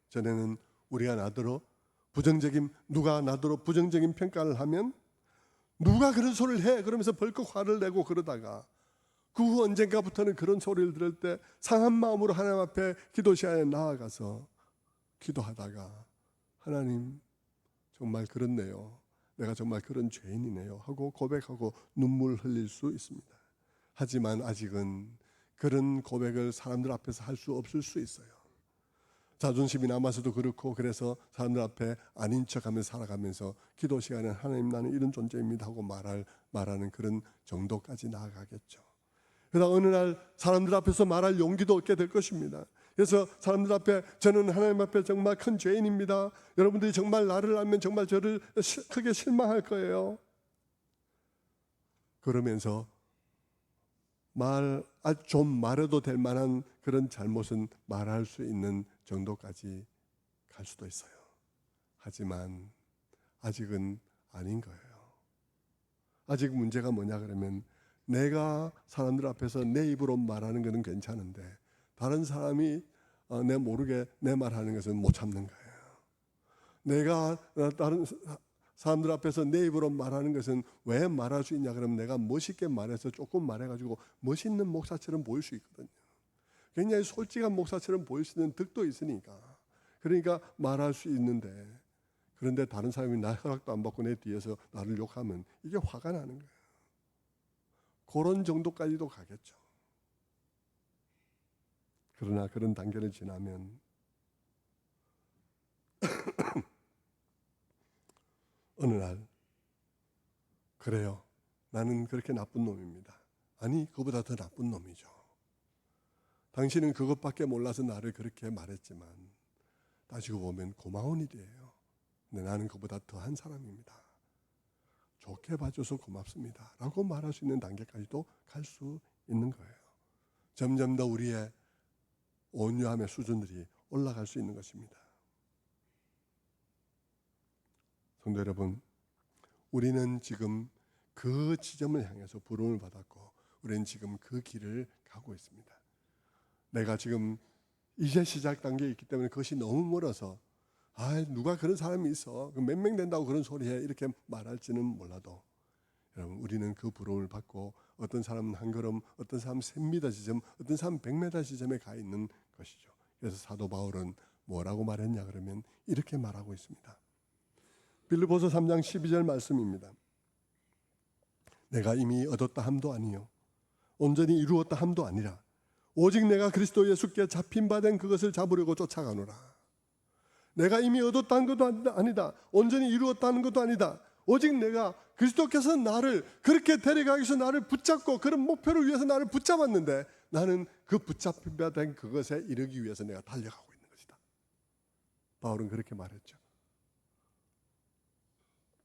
A: 전에는 우리가 누가 나더러 부정적인 평가를 하면 누가 그런 소리를 해? 그러면서 벌컥 화를 내고 그러다가 그 후 언젠가부터는 그런 소리를 들을 때 상한 마음으로 하나님 앞에 기도 시간에 나아가서 기도하다가 하나님 정말 그렇네요. 내가 정말 그런 죄인이네요 하고 고백하고 눈물 흘릴 수 있습니다. 하지만 아직은 그런 고백을 사람들 앞에서 할 수 없을 수 있어요. 자존심이 남아서도 그렇고, 그래서 사람들 앞에 아닌 척하면서 살아가면서 기도 시간에 하나님 나는 이런 존재입니다 하고 말하는 그런 정도까지 나아가겠죠. 그러다 어느 날 사람들 앞에서 말할 용기도 얻게 될 것입니다. 그래서 사람들 앞에 저는 하나님 앞에 정말 큰 죄인입니다. 여러분들이 정말 나를 알면 정말 저를 크게 실망할 거예요. 그러면서 좀 말해도 될 만한 그런 잘못은 말할 수 있는 정도까지 갈 수도 있어요. 하지만 아직은 아닌 거예요. 아직 문제가 뭐냐 그러면 내가 사람들 앞에서 내 입으로 말하는 것은 괜찮은데 다른 사람이 내 모르게 내 말하는 것은 못 참는 거예요. 내가 다른 사람들 앞에서 내 입으로 말하는 것은 왜 말할 수 있냐 그러면 내가 멋있게 말해서 조금 말해가지고 멋있는 목사처럼 보일 수 있거든요. 굉장히 솔직한 목사처럼 보일 수 있는 덕도 있으니까, 그러니까 말할 수 있는데, 그런데 다른 사람이 나 허락도 안 받고 내 뒤에서 나를 욕하면 이게 화가 나는 거예요. 그런 정도까지도 가겠죠. 그러나 그런 단계를 지나면 어느 날 그래요, 나는 그렇게 나쁜 놈입니다. 아니, 그보다 더 나쁜 놈이죠. 당신은 그것밖에 몰라서 나를 그렇게 말했지만 따지고 보면 고마운 일이에요. 근데 나는 그보다 더한 사람입니다. 좋게 봐줘서 고맙습니다 라고 말할 수 있는 단계까지도 갈 수 있는 거예요. 점점 더 우리의 온유함의 수준들이 올라갈 수 있는 것입니다. 성도 여러분, 우리는 지금 그 지점을 향해서 부름을 받았고 우리는 지금 그 길을 가고 있습니다. 내가 지금 이제 시작 단계에 있기 때문에 그것이 너무 멀어서 누가 그런 사람이 있어, 몇 명 된다고 그런 소리해, 이렇게 말할지는 몰라도 여러분, 우리는 그 부름을 받고 어떤 사람은 한 걸음, 어떤 사람은 10m 지점, 어떤 사람은 100m 지점에 가 있는 것이죠. 그래서 사도 바울은 뭐라고 말했냐 그러면 이렇게 말하고 있습니다. 빌립보서 3장 12절 말씀입니다. 내가 이미 얻었다 함도 아니요 온전히 이루었다 함도 아니라 오직 내가 그리스도 예수께 잡힌 바 된 그것을 잡으려고 쫓아가노라. 내가 이미 얻었다는 것도 아니다, 온전히 이루었다는 것도 아니다. 오직 내가 그리스도께서 나를 그렇게 데려가기 위해서 나를 붙잡고 그런 목표를 위해서 나를 붙잡았는데 나는 그 붙잡힌 바 된 그것에 이르기 위해서 내가 달려가고 있는 것이다. 바울은 그렇게 말했죠.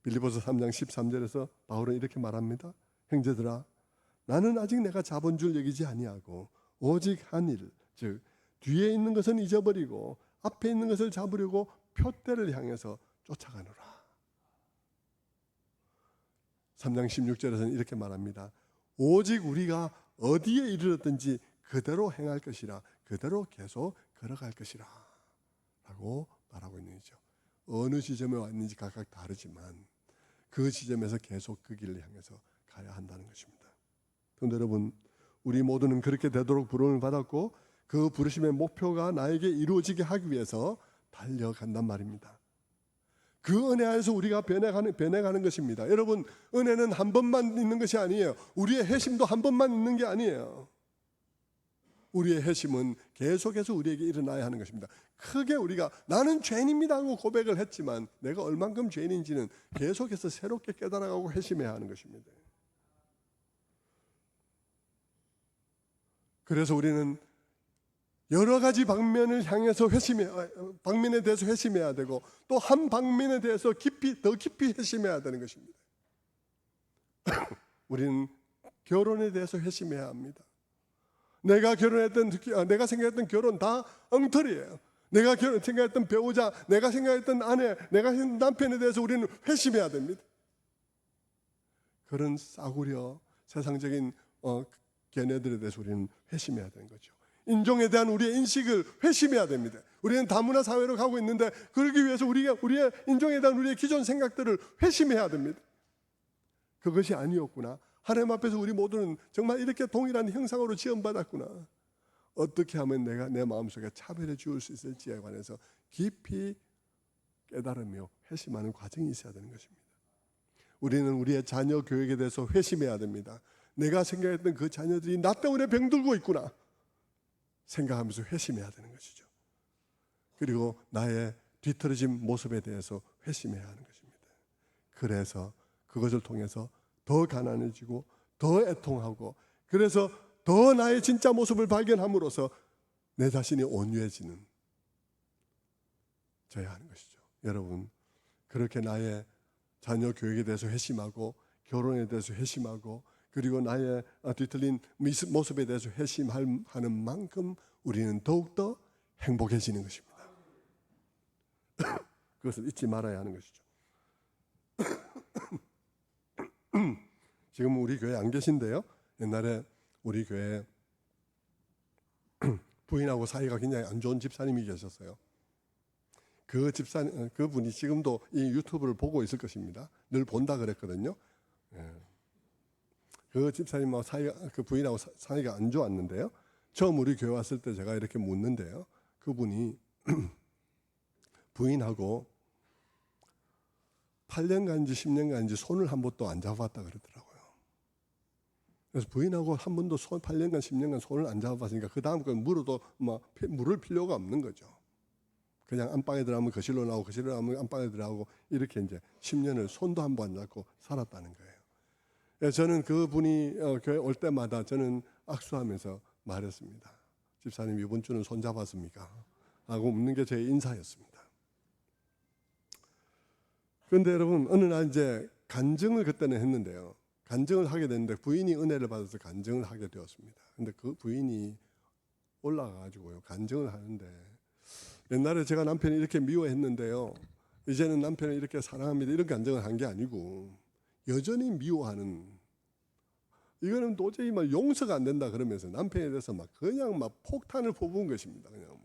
A: 빌립보서 3장 13절에서 바울은 이렇게 말합니다. 형제들아, 나는 아직 내가 잡은 줄 여기지 아니하고 오직 한 일, 즉 뒤에 있는 것은 잊어버리고 앞에 있는 것을 잡으려고 표대를 향해서 쫓아가노라. 3장 16절에서는 이렇게 말합니다. 오직 우리가 어디에 이르렀든지 그대로 행할 것이라, 그대로 계속 걸어갈 것이라 라고 말하고 있는 거죠. 어느 지점에 왔는지 각각 다르지만 그 지점에서 계속 그 길을 향해서 가야 한다는 것입니다. 그런데 여러분, 우리 모두는 그렇게 되도록 부름을 받았고 그 부르심의 목표가 나에게 이루어지게 하기 위해서 달려간단 말입니다. 그 은혜 안에서 우리가 변해가는 것입니다. 여러분, 은혜는 한 번만 있는 것이 아니에요. 우리의 회심도 한 번만 있는 게 아니에요. 우리의 회심은 계속해서 우리에게 일어나야 하는 것입니다. 크게 우리가 나는 죄인입니다 하고 고백을 했지만 내가 얼만큼 죄인인지는 계속해서 새롭게 깨달아가고 회심해야 하는 것입니다. 그래서 우리는 여러 가지 방면을 향해서 방면에 대해서 회심해야 되고 또 한 방면에 대해서 더 깊이 회심해야 되는 것입니다. 우리는 결혼에 대해서 회심해야 합니다. 내가 생각했던 결혼 다 엉터리예요. 내가 생각했던 배우자, 내가 생각했던 아내, 내가 생각했던 남편에 대해서 우리는 회심해야 됩니다. 그런 싸구려 세상적인 견해들에 대해서 우리는 회심해야 되는 거죠. 인종에 대한 우리의 인식을 회심해야 됩니다. 우리는 다문화 사회로 가고 있는데 그러기 위해서 우리의 인종에 대한 우리의 기존 생각들을 회심해야 됩니다. 그것이 아니었구나. 하나님 앞에서 우리 모두는 정말 이렇게 동일한 형상으로 지음받았구나. 어떻게 하면 내가 내 마음속에 차별해 주울 수 있을지에 관해서 깊이 깨달으며 회심하는 과정이 있어야 되는 것입니다. 우리는 우리의 자녀 교육에 대해서 회심해야 됩니다. 내가 생각했던 그 자녀들이 나 때문에 병들고 있구나 생각하면서 회심해야 되는 것이죠. 그리고 나의 뒤틀어진 모습에 대해서 회심해야 하는 것입니다. 그래서 그것을 통해서 더 가난해지고 더 애통하고 그래서 더 나의 진짜 모습을 발견함으로써 내 자신이 온유해지는 저야 하는 것이죠. 여러분, 그렇게 나의 자녀 교육에 대해서 회심하고 결혼에 대해서 회심하고 그리고 나의 뒤틀린 모습에 대해서 회심하는 만큼 우리는 더욱더 행복해지는 것입니다. 그것을 잊지 말아야 하는 것이죠. 지금 우리 교회 안 계신데요. 옛날에 우리 교회에 부인하고 사이가 굉장히 안 좋은 집사님이 계셨어요. 그분이 지금도 이 유튜브를 보고 있을 것입니다. 늘 본다 그랬거든요. 그 집사님하고 그 부인하고 사이가 안 좋았는데요. 처음 우리 교회 왔을 때 제가 이렇게 묻는데요. 그분이 부인하고 8년간인지 10년간인지 손을 한 번도 안 잡아봤다 그러더라고요. 그래서 부인하고 한 번도 8년간 10년간 손을 안 잡아봤으니까 그 다음 건 물을 필요가 없는 거죠. 그냥 안방에 들어가면 거실로 나오고 거실로 나오면 안방에 들어가고 이렇게 이제 10년을 손도 한 번 안 잡고 살았다는 거예요. 저는 그분이 교회 올 때마다 저는 악수하면서 말했습니다. 집사님 이번 주는 손 잡았습니까? 하고 묻는 게 제 인사였습니다. 그런데 여러분 어느 날 이제 간증을 그때는 했는데요. 간증을 하게 됐는데 부인이 은혜를 받아서 간증을 하게 되었습니다. 근데 그 부인이 올라가가지고요 간증을 하는데 옛날에 제가 남편이 이렇게 미워했는데요. 이제는 남편을 이렇게 사랑합니다. 이런 간증을 한 게 아니고 여전히 미워하는 이거는 도저히 막 용서가 안 된다 그러면서 남편에 대해서 그냥 폭탄을 퍼부은 것입니다. 그냥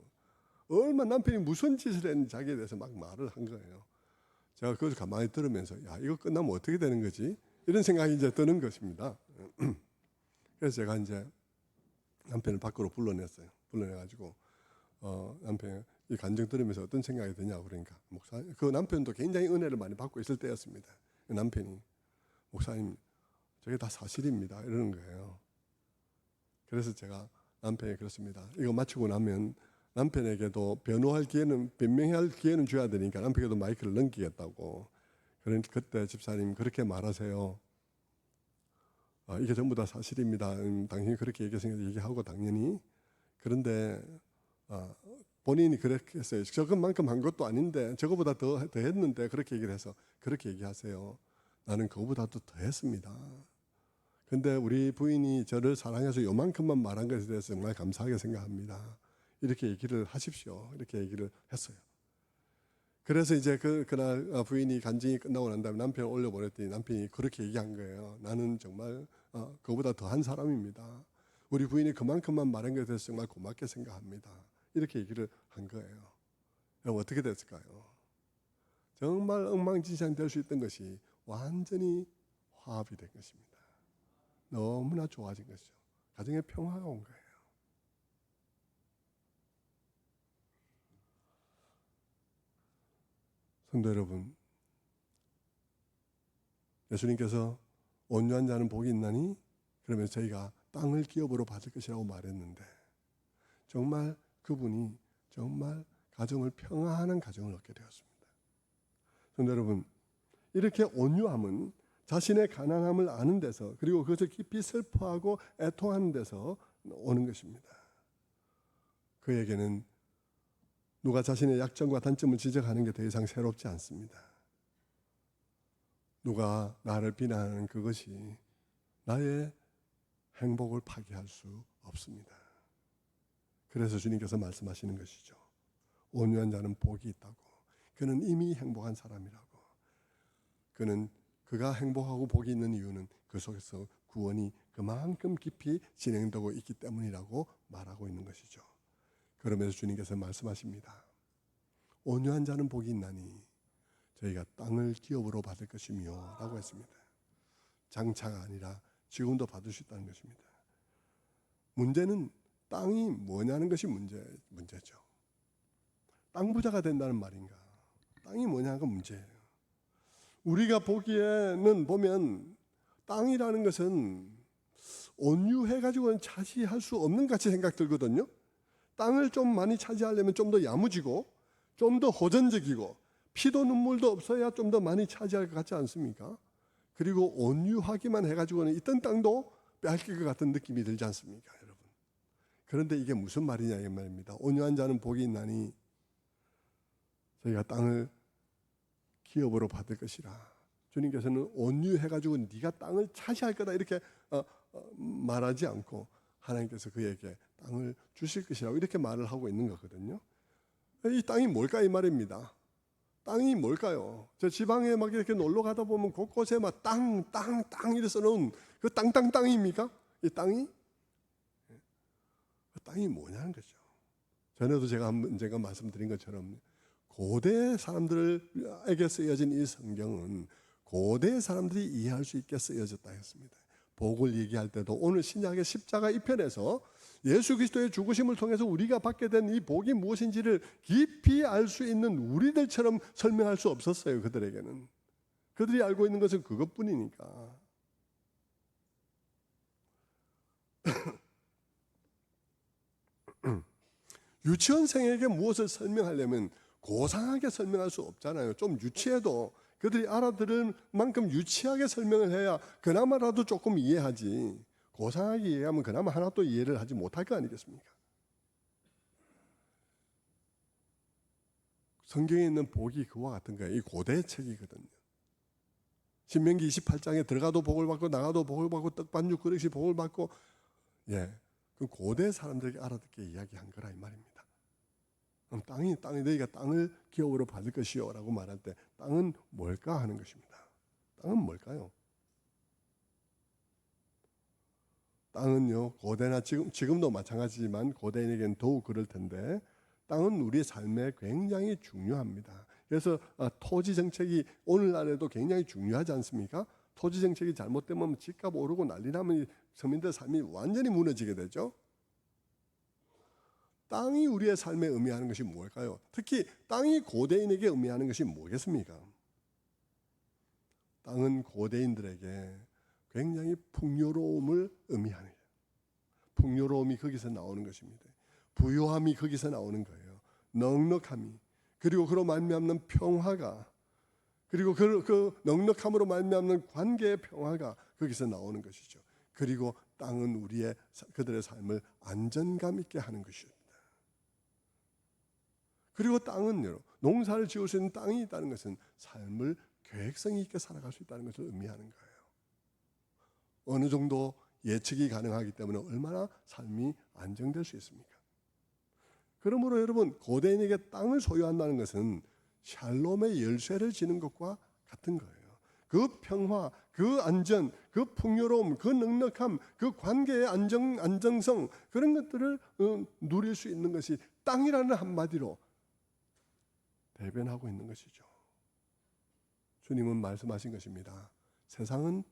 A: 얼마 남편이 무슨 짓을 했는지 자기에 대해서 막 말을 한 거예요. 제가 그걸 가만히 들으면서 야 이거 끝나면 어떻게 되는 거지? 이런 생각이 이제 드는 것입니다. 그래서 제가 이제 남편을 밖으로 불러냈어요. 불러내가지고 남편이 이 간증 들으면서 어떤 생각이 드냐고 그러니까 목사님, 그 남편도 굉장히 은혜를 많이 받고 있을 때였습니다. 남편이 목사님 저게 다 사실입니다 이러는 거예요. 그래서 제가 남편이 그렇습니다. 이거 마치고 나면 남편에게도 변명할 기회는 줘야 되니까 남편에게도 마이크를 넘기겠다고. 그러니까 그때 집사님 그렇게 말하세요. 이게 전부 다 사실입니다. 당신이 그렇게 얘기하고 당연히. 그런데 본인이 그렇게 했어요. 저것만큼 한 것도 아닌데 저거보다 더 했는데 그렇게 얘기를 해서 그렇게 얘기하세요. 나는 그거보다도 더 했습니다. 근데 우리 부인이 저를 사랑해서 요만큼만 말한 것에 대해서 정말 감사하게 생각합니다. 이렇게 얘기를 하십시오. 이렇게 얘기를 했어요. 그래서 이제 그날 부인이 간증이 끝나고 난 다음에 남편을 올려보냈더니 남편이 그렇게 얘기한 거예요. 나는 정말 그보다 더한 사람입니다. 우리 부인이 그만큼만 말한 것에 대해서 정말 고맙게 생각합니다. 이렇게 얘기를 한 거예요. 여러분 어떻게 됐을까요? 정말 엉망진창 될 수 있던 것이 완전히 화합이 된 것입니다. 너무나 좋아진 것이죠. 가정에 평화가 온 거예요. 성도 여러분, 예수님께서 온유한 자는 복이 있나니 그러면서 저희가 땅을 기업으로 받을 것이라고 말했는데 정말 그분이 정말 가정을 평안한 가정을 얻게 되었습니다. 성도 여러분, 이렇게 온유함은 자신의 가난함을 아는 데서 그리고 그것을 깊이 슬퍼하고 애통하는 데서 오는 것입니다. 그에게는 누가 자신의 약점과 단점을 지적하는 게 더 이상 새롭지 않습니다. 누가 나를 비난하는 그것이 나의 행복을 파괴할 수 없습니다. 그래서 주님께서 말씀하시는 것이죠. 온유한 자는 복이 있다고. 그는 이미 행복한 사람이라고. 그가 행복하고 복이 있는 이유는 그 속에서 구원이 그만큼 깊이 진행되고 있기 때문이라고 말하고 있는 것이죠. 그러면서 주님께서 말씀하십니다. 온유한 자는 복이 있나니 저희가 땅을 기업으로 받을 것이며 라고 했습니다. 장차가 아니라 지금도 받을 수 있다는 것입니다. 문제는 땅이 뭐냐는 것이 문제죠. 땅 부자가 된다는 말인가? 땅이 뭐냐가 문제예요. 우리가 보기에는 보면 땅이라는 것은 온유해가지고는 차지할 수 없는 같이 생각 들거든요. 땅을 좀 많이 차지하려면 좀 더 야무지고 좀 더 호전적이고 피도 눈물도 없어야 좀 더 많이 차지할 것 같지 않습니까? 그리고 온유하기만 해가지고는 있던 땅도 빼앗길 것 같은 느낌이 들지 않습니까, 여러분? 그런데 이게 무슨 말이냐 이 말입니다. 온유한 자는 복이 있나니 저희가 땅을 기업으로 받을 것이라. 주님께서는 온유해가지고 네가 땅을 차지할 거다 이렇게 말하지 않고 하나님께서 그에게 땅을 주실 것이라고 이렇게 말을 하고 있는 거거든요. 이 땅이 뭘까 이 말입니다. 땅이 뭘까요? 저 지방에 막 이렇게 놀러 가다 보면 곳곳에 막 땅 이렇게 써놓은 그 땅입니까? 이 땅이? 그 땅이 뭐냐는 거죠. 전에도 제가 언젠가 말씀드린 것처럼 고대 사람들에게 쓰여진 이 성경은 고대 사람들이 이해할 수 있게 쓰여졌다 했습니다. 복을 얘기할 때도 오늘 신약의 십자가 2편에서 예수 그리스도의 죽으심을 통해서 우리가 받게 된 이 복이 무엇인지를 깊이 알 수 있는 우리들처럼 설명할 수 없었어요. 그들에게는. 그들이 알고 있는 것은 그것뿐이니까. 유치원생에게 무엇을 설명하려면 고상하게 설명할 수 없잖아요. 좀 유치해도 그들이 알아들을 만큼 유치하게 설명을 해야 그나마라도 조금 이해하지. 고상하게 이해하면 그나마 하나도 이해를 하지 못할 거 아니겠습니까? 성경에 있는 복이 그와 같은 거예요. 이 고대 책이거든요. 신명기 28장에 들어가도 복을 받고 나가도 복을 받고 떡반죽 그릇이 복을 받고 그 고대 사람들에게 알아듣게 이야기한 거라 이 말입니다. 그럼 땅이 너희가 땅을 기업으로 받을 것이요 라고 말할 때 땅은 뭘까 하는 것입니다. 땅은 뭘까요? 땅은요 고대나 지금도 마찬가지지만 고대인에게는 더욱 그럴 텐데 땅은 우리의 삶에 굉장히 중요합니다. 그래서 토지 정책이 오늘날에도 굉장히 중요하지 않습니까? 토지 정책이 잘못되면 집값 오르고 난리 나면 서민들 삶이 완전히 무너지게 되죠. 땅이 우리의 삶에 의미하는 것이 무엇일까요? 특히 땅이 고대인에게 의미하는 것이 뭐겠습니까? 땅은 고대인들에게 굉장히 풍요로움을 의미하는 거예요. 풍요로움이 거기서 나오는 것입니다. 부요함이 거기서 나오는 거예요. 넉넉함이. 그리고 그로 말미암는 평화가, 그리고 그 넉넉함으로 말미암는 관계의 평화가 거기서 나오는 것이죠. 그리고 땅은 그들의 삶을 안정감 있게 하는 것입니다. 그리고 땅은요, 농사를 지을 수 있는 땅이 있다는 것은 삶을 계획성 있게 살아갈 수 있다는 것을 의미하는 거예요. 어느 정도 예측이 가능하기 때문에 얼마나 삶이 안정될 수 있습니까? 그러므로 여러분, 고대인에게 땅을 소유한다는 것은 샬롬의 열쇠를 지는 것과 같은 거예요. 그 평화, 그 안전, 그 풍요로움, 그 넉넉함, 그 관계의 안정성, 그런 것들을 누릴 수 있는 것이 땅이라는 한마디로 대변하고 있는 것이죠. 주님은 말씀하신 것입니다. 세상은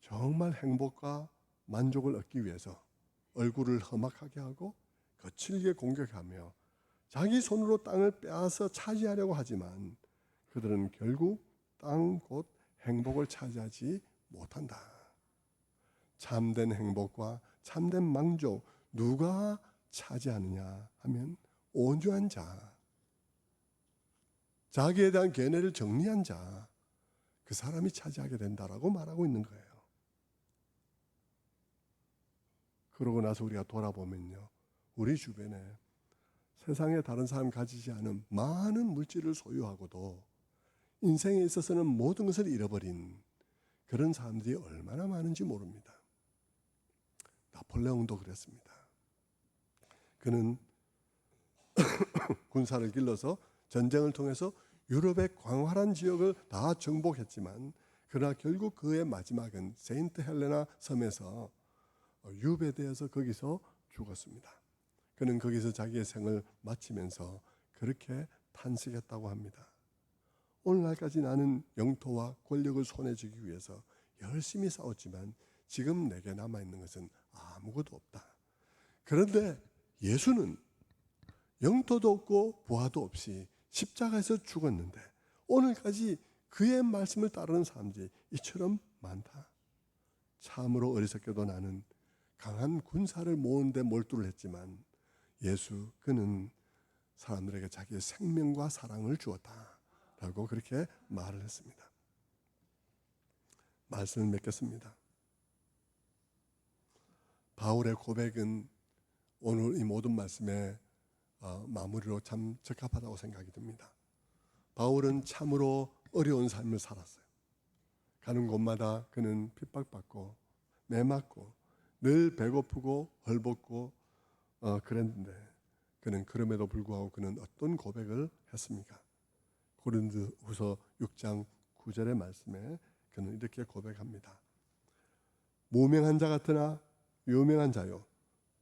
A: 정말 행복과 만족을 얻기 위해서 얼굴을 험악하게 하고 거칠게 공격하며 자기 손으로 땅을 빼앗아 차지하려고 하지만 그들은 결국 땅 곧 행복을 차지하지 못한다. 참된 행복과 참된 만족 누가 차지하느냐 하면 온유한 자, 자기에 대한 견해를 정리한 자, 그 사람이 차지하게 된다라고 말하고 있는 거예요. 그러고 나서 우리가 돌아보면요, 우리 주변에 세상에 다른 사람 가지지 않은 많은 물질을 소유하고도 인생에 있어서는 모든 것을 잃어버린 그런 사람들이 얼마나 많은지 모릅니다. 나폴레옹도 그랬습니다. 그는 군사를 길러서 전쟁을 통해서 유럽의 광활한 지역을 다 정복했지만, 그러나 결국 그의 마지막은 세인트 헬레나 섬에서 유배되어서 거기서 죽었습니다. 그는 거기서 자기의 생을 마치면서 그렇게 탄식했다고 합니다. 오늘날까지 나는 영토와 권력을 손에 쥐기 위해서 열심히 싸웠지만 지금 내게 남아있는 것은 아무것도 없다. 그런데 예수는 영토도 없고 부하도 없이 십자가에서 죽었는데 오늘까지 그의 말씀을 따르는 사람들이 이처럼 많다. 참으로 어리석게도 나는 강한 군사를 모으는 데 몰두를 했지만 그는 사람들에게 자기의 생명과 사랑을 주었다 라고 그렇게 말을 했습니다. 말씀을 맺겠습니다. 바울의 고백은 오늘 이 모든 말씀의 마무리로 참 적합하다고 생각이 듭니다. 바울은 참으로 어려운 삶을 살았어요. 가는 곳마다 그는 핍박받고 매맞고 늘 배고프고 헐벗고 그랬는데, 그는 그럼에도 불구하고 그는 어떤 고백을 했습니까? 고린도후서 6장 9절의 말씀에 그는 이렇게 고백합니다. 무명한 자 같으나 유명한 자요,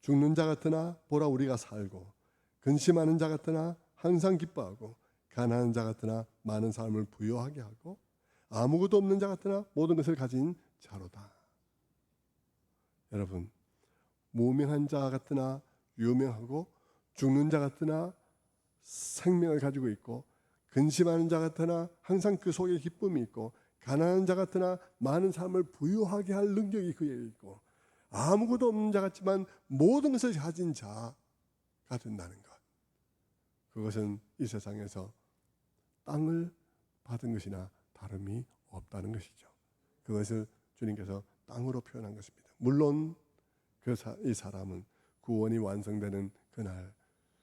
A: 죽는 자 같으나 보라 우리가 살고, 근심하는 자 같으나 항상 기뻐하고, 가난한 자 같으나 많은 사람을 부유하게 하고, 아무것도 없는 자 같으나 모든 것을 가진 자로다. 여러분, 무명한 자 같으나 유명하고, 죽는 자 같으나 생명을 가지고 있고, 근심하는 자 같으나 항상 그 속에 기쁨이 있고, 가난한 자 같으나 많은 사람을 부유하게 할 능력이 그에게 있고, 아무것도 없는 자 같지만 모든 것을 가진 자가 된다는 것. 그것은 이 세상에서 땅을 받은 것이나 다름이 없다는 것이죠. 그것을 주님께서 땅으로 표현한 것입니다. 물론 이 사람은 구원이 완성되는 그날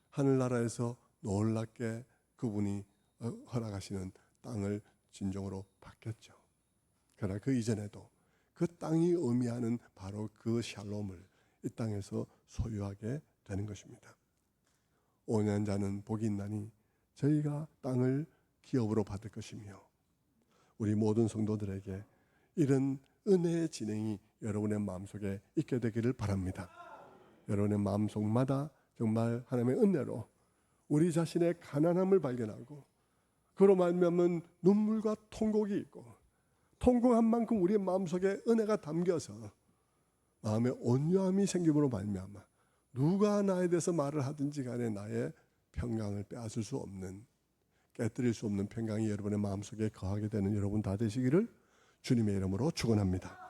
A: 하늘나라에서 놀랍게 그분이 허락하시는 땅을 진정으로 받겠죠. 그러나 그 이전에도 그 땅이 의미하는 바로 그 샬롬을 이 땅에서 소유하게 되는 것입니다. 온유한 자는 복이 있나니 저희가 땅을 기업으로 받을 것이며, 우리 모든 성도들에게 이런 은혜의 진행이 여러분의 마음속에 있게 되기를 바랍니다. 여러분의 마음속마다 정말 하나님의 은혜로 우리 자신의 가난함을 발견하고, 그로 말미암은 눈물과 통곡이 있고, 통곡한 만큼 우리의 마음속에 은혜가 담겨서 마음에 온유함이 생김으로 말미암아 누가 나에 대해서 말을 하든지 간에 나의 평강을 빼앗을 수 없는, 깨뜨릴 수 없는 평강이 여러분의 마음속에 거하게 되는 여러분 다 되시기를 주님의 이름으로 축원합니다.